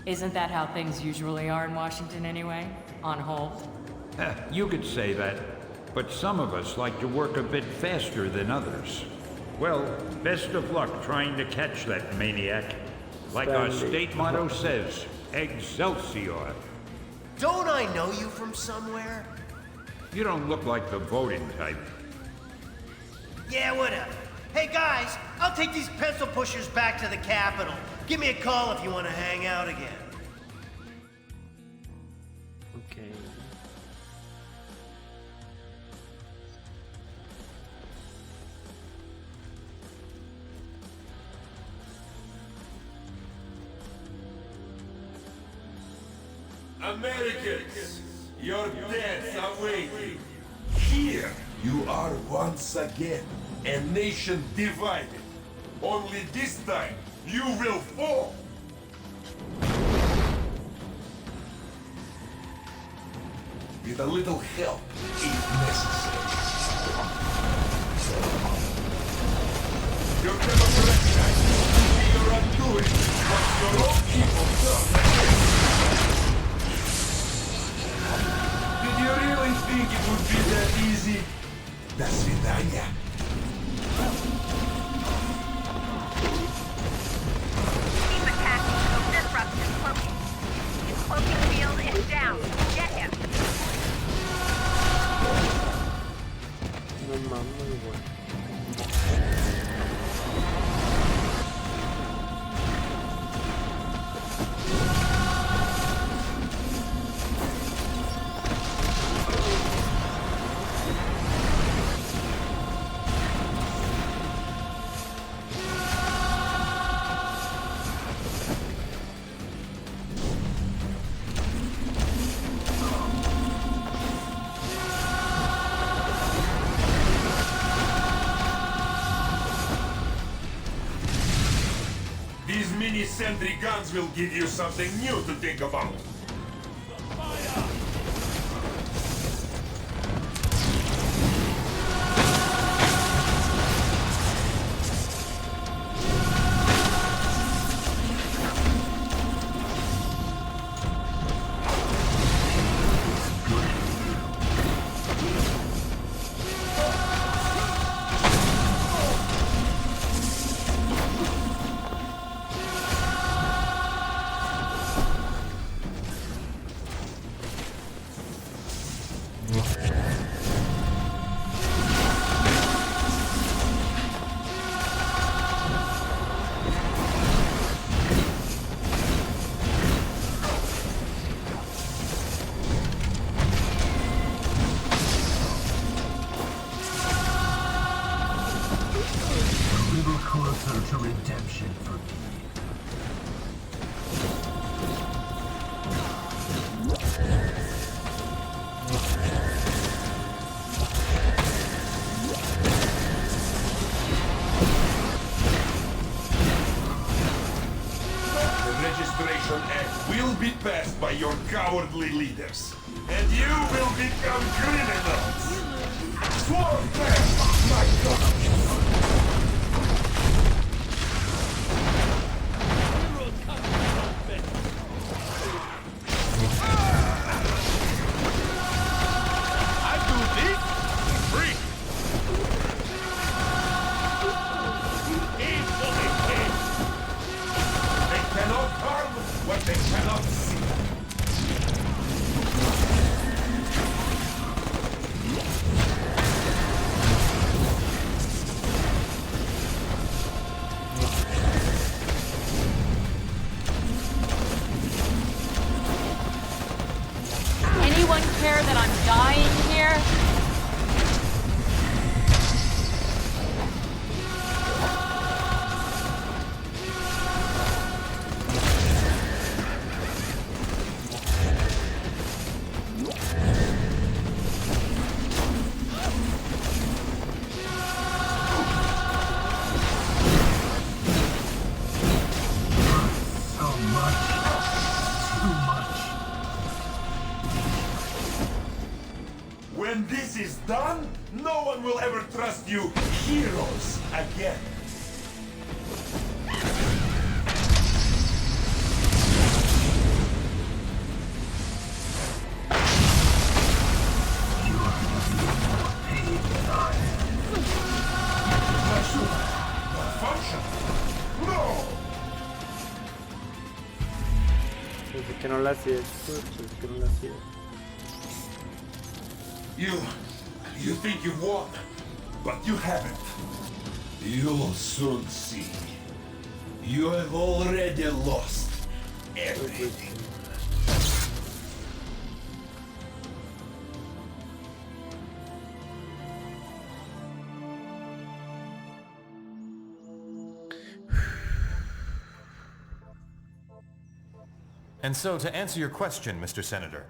Isn't that how things usually are in Washington anyway? On hold? You could say that, but some of us like to work a bit faster than others. Well, best of luck trying to catch that maniac. Like our state motto says, Excelsior. Don't I know you from somewhere? You don't look like the voting type. Yeah, whatever. Hey guys, I'll take these pencil pushers back to the Capitol. Give me a call if you want to hang out again. Okay. Americans, your deaths are waiting. Here, you are once again a nation divided. Only this time, you will fall. With a little help, if necessary. You cannot recognize your undoing what your own people done. Did you really think it would be that easy? До свидания. Keep attacking. He'll disrupt his cloaking. His cloaking field is down. Get him. No mames, güey. These mini-sentry guns will give you something new to think about. Closer to redemption for me. The Registration Act will be passed by your cowardly leaders, and you will become criminals. Swarm them, my God! Anyone care that I'm dying here? When this is done, no one will ever trust you heroes again. Desde que no la hacía, desde que no la hacía. You think you've won, but you haven't. You'll soon see. You have already lost everything. And so, to answer your question, Mr. Senator,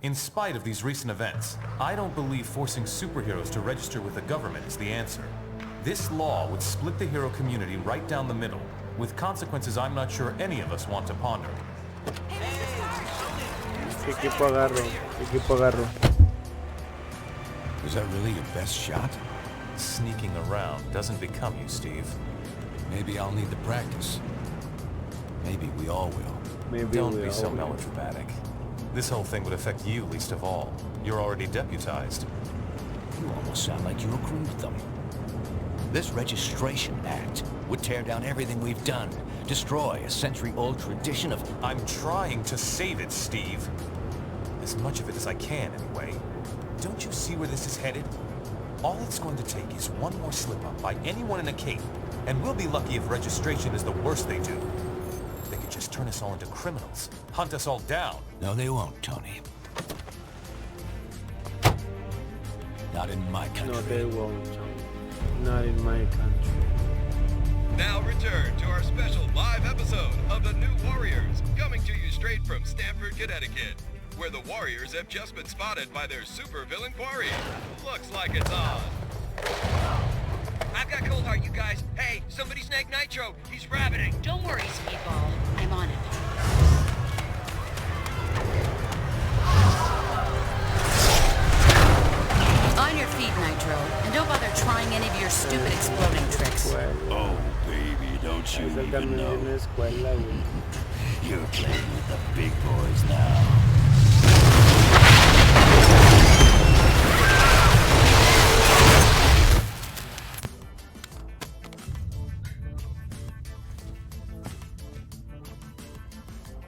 in spite of these recent events, I don't believe forcing superheroes to register with the government is the answer. This law would split the hero community right down the middle, with consequences I'm not sure any of us want to ponder. Equipo agarro, equipo agarro. Was that really your best shot? Sneaking around doesn't become you, Steve. Maybe I'll need the practice. Maybe we all will. Don't be so melodramatic. This whole thing would affect you least of all. You're already deputized. You almost sound like you agreed with them. This Registration Act would tear down everything we've done. Destroy a century-old tradition of... I'm trying to save it, Steve. As much of it as I can, anyway. Don't you see where this is headed? All it's going to take is one more slip-up by anyone in a cape, and we'll be lucky if registration is the worst they do. They could just turn us all into criminals, hunt us all down. No, they won't, Tony. Not in my country. No, they won't, Tony. Not in my country. Now return to our special live episode of The New Warriors, coming to you straight from Stamford, Connecticut, where the Warriors have just been spotted by their supervillain quarry. Looks like it's on. I've got cold heart, you guys. Hey, somebody snag Nitro. He's rabbiting. Don't worry, Speedball. I'm on it. On your feet, Nitro. And don't bother trying any of your stupid exploding tricks. Oh, baby, don't you even know? You're playing with the big boys now.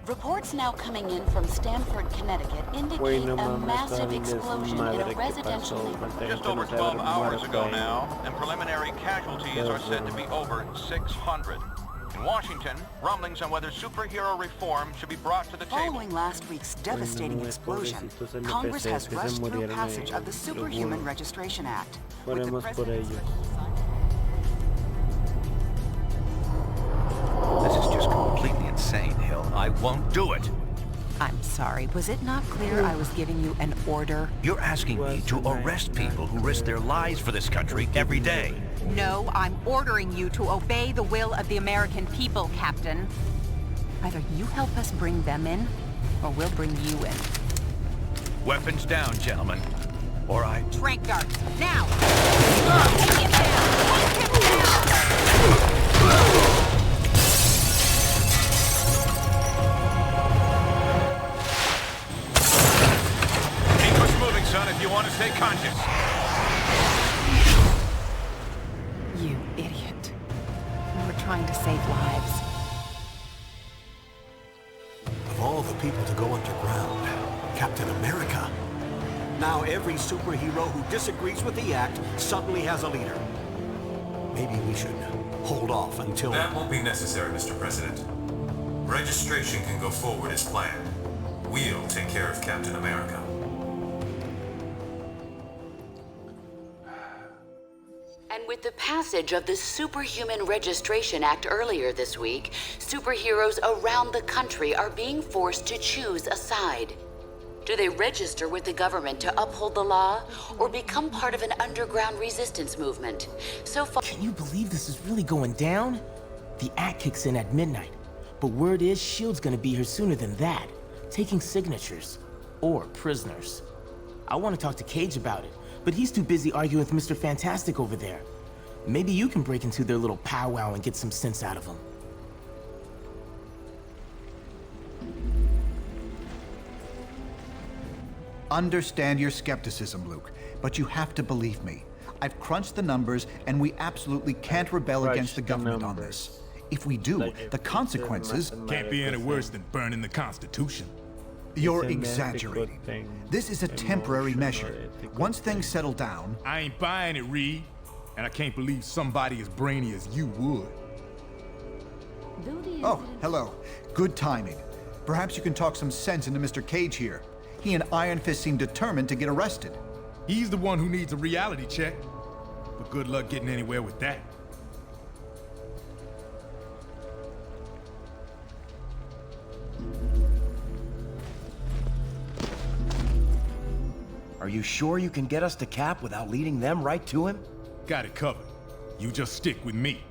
Reports now come coming in from Stamford, Connecticut indicate a massive explosion in a residential neighborhood. Just over 12 hours ago now, and preliminary casualties are said to be over 600. In Washington, rumblings on whether superhero reform should be brought to the table. Following last week's devastating explosion, Congress has rushed through passage of the Superhuman Registration Act. With the president... This is just completely insane, Hill. I won't do it. I'm sorry, was it not clear I was giving you an order? You're asking me to arrest people who risk their lives for this country every day. No, I'm ordering you to obey the will of the American people, Captain. Either you help us bring them in, or we'll bring you in. Weapons down, gentlemen. Or I... Trank darts, now! Take him down! Take him down! Son, if you want to stay conscious. You idiot. We were trying to save lives. Of all the people to go underground, Captain America. Now every superhero who disagrees with the act suddenly has a leader. Maybe we should hold off until... That won't be necessary, Mr. President. Registration can go forward as planned. We'll take care of Captain America. And with the passage of the Superhuman Registration Act earlier this week, superheroes around the country are being forced to choose a side. Do they register with the government to uphold the law, or become part of an underground resistance movement? So far... Can you believe this is really going down? The act kicks in at midnight, but word is S.H.I.E.L.D's gonna be here sooner than that, taking signatures, or prisoners. I want to talk to Cage about it, but he's too busy arguing with Mr. Fantastic over there. Maybe you can break into their little powwow and get some sense out of them. Understand your skepticism, Luke, but you have to believe me. I've crunched the numbers, and we absolutely can't rebel against the government on this. If we do, the consequences... Can't be any worse than burning the Constitution. You're exaggerating. This is a temporary measure. Once things settle down... I ain't buying it, Reed. And I can't believe somebody as brainy as you would. Oh, hello. Good timing. Perhaps you can talk some sense into Mr. Cage here. He and Iron Fist seem determined to get arrested. He's the one who needs a reality check. But good luck getting anywhere with that. Are you sure you can get us to Cap without leading them right to him? Got it covered. You just stick with me.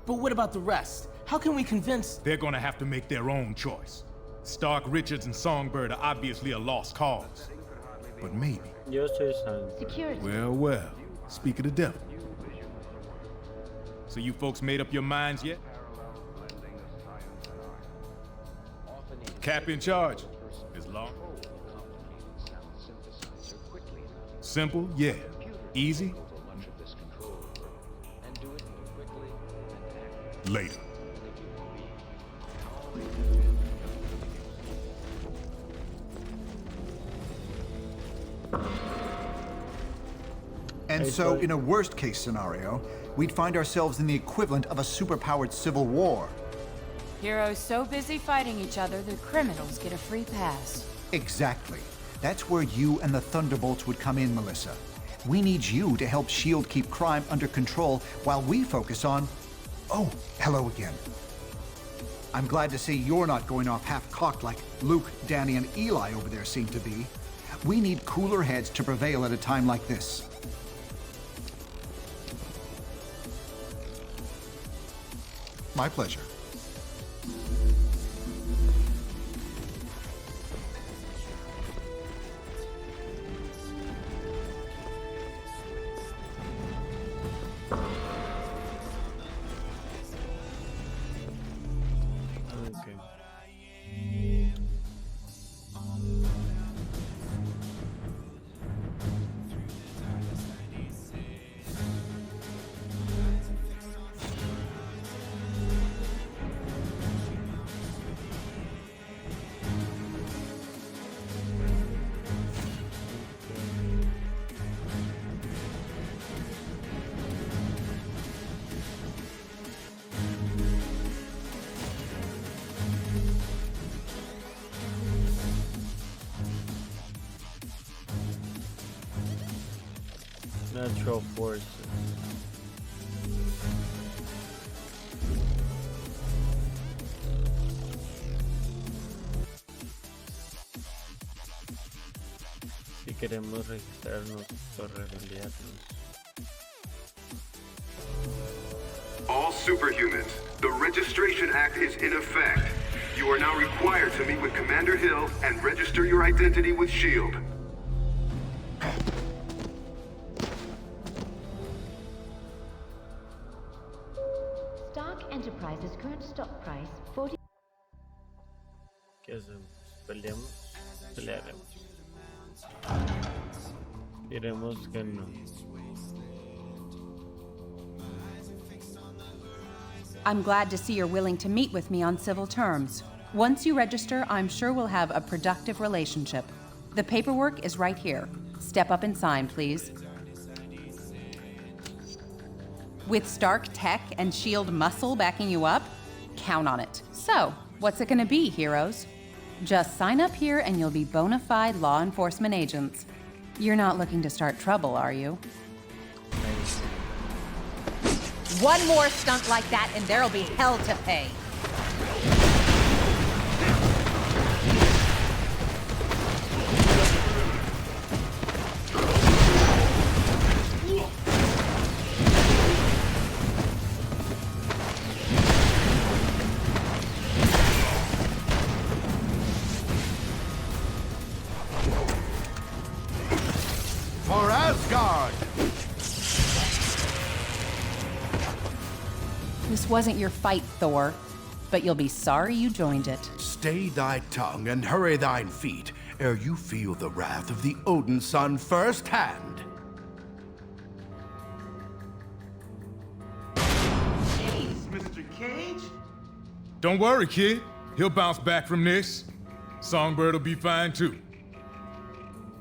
But what about the rest? How can we convince... They're gonna have to make their own choice. Stark, Richards, and Songbird are obviously a lost cause. But maybe. Security. Well, speak of the devil. So you folks made up your minds yet? Cap in charge. As long... Simple, yeah. Easy. Later. And so, in a worst-case scenario, we'd find ourselves in the equivalent of a superpowered civil war. Heroes so busy fighting each other, the criminals get a free pass. Exactly. That's where you and the Thunderbolts would come in, Melissa. We need you to help S.H.I.E.L.D. keep crime under control while we focus on... Oh, hello again. I'm glad to see you're not going off half-cocked like Luke, Danny, and Eli over there seem to be. We need cooler heads to prevail at a time like this. My pleasure. Natural forces. Si queremos registrarnos o rebeliarnos. All superhumans, the Registration Act is in effect. You are now required to meet with Commander Hill and register your identity with S.H.I.E.L.D. Stark Enterprises' current stock price, 40... ¿Qué hacemos? ¿Peleamos? Pelearemos. Diremos que no. I'm glad to see you're willing to meet with me on civil terms. Once you register, I'm sure we'll have a productive relationship. The paperwork is right here. Step up and sign, please. With Stark Tech and S.H.I.E.L.D. muscle backing you up, count on it. So, what's it gonna be, heroes? Just sign up here and you'll be bona fide law enforcement agents. You're not looking to start trouble, are you? One more stunt like that and there'll be hell to pay. For Asgard! This wasn't your fight, Thor, but you'll be sorry you joined it. Stay thy tongue and hurry thine feet, ere you feel the wrath of the Odin son firsthand. Jeez, Mr. Cage? Don't worry, kid. He'll bounce back from this. Songbird will be fine too.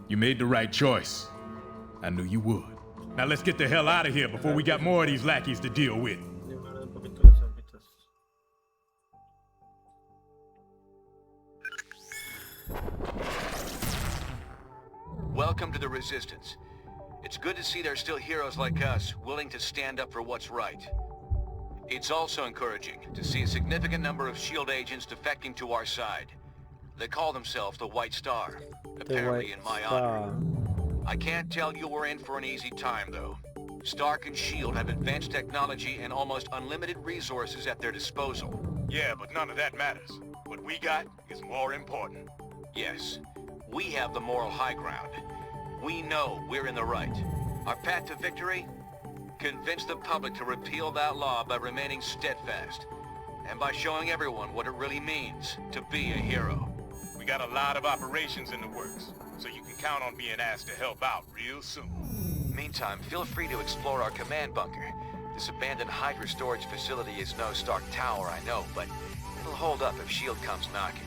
You made the right choice. I knew you would. Now let's get the hell out of here before we got more of these lackeys to deal with. Welcome to the Resistance. It's good to see there's still heroes like us willing to stand up for what's right. It's also encouraging to see a significant number of S.H.I.E.L.D. agents defecting to our side. They call themselves the White Star, apparently in my honor. I can't tell you we're in for an easy time, though. Stark and S.H.I.E.L.D. have advanced technology and almost unlimited resources at their disposal. Yeah, but none of that matters. What we got is more important. Yes, we have the moral high ground. We know we're in the right. Our path to victory? Convince the public to repeal that law by remaining steadfast, and by showing everyone what it really means to be a hero. We got a lot of operations in the works, so you can count on being asked to help out real soon. Meantime, feel free to explore our command bunker. This abandoned Hydra storage facility is no Stark Tower, I know, but it'll hold up if S.H.I.E.L.D. comes knocking.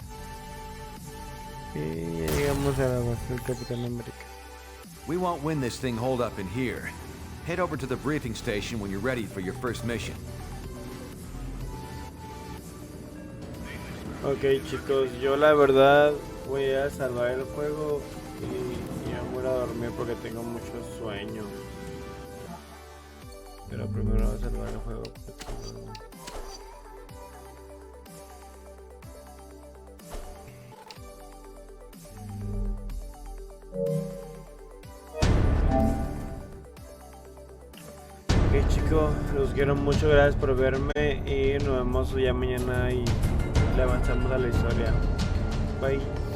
We won't win this thing holed up in here. Head over to the briefing station when you're ready for your first mission. Ok, chicos, yo la verdad voy a salvar el juego y ya me voy a dormir porque tengo mucho sueño. Pero primero voy a salvar el juego. Ok, chicos, los quiero mucho, gracias por verme y nos vemos ya mañana y le avanzamos a la historia. Bye.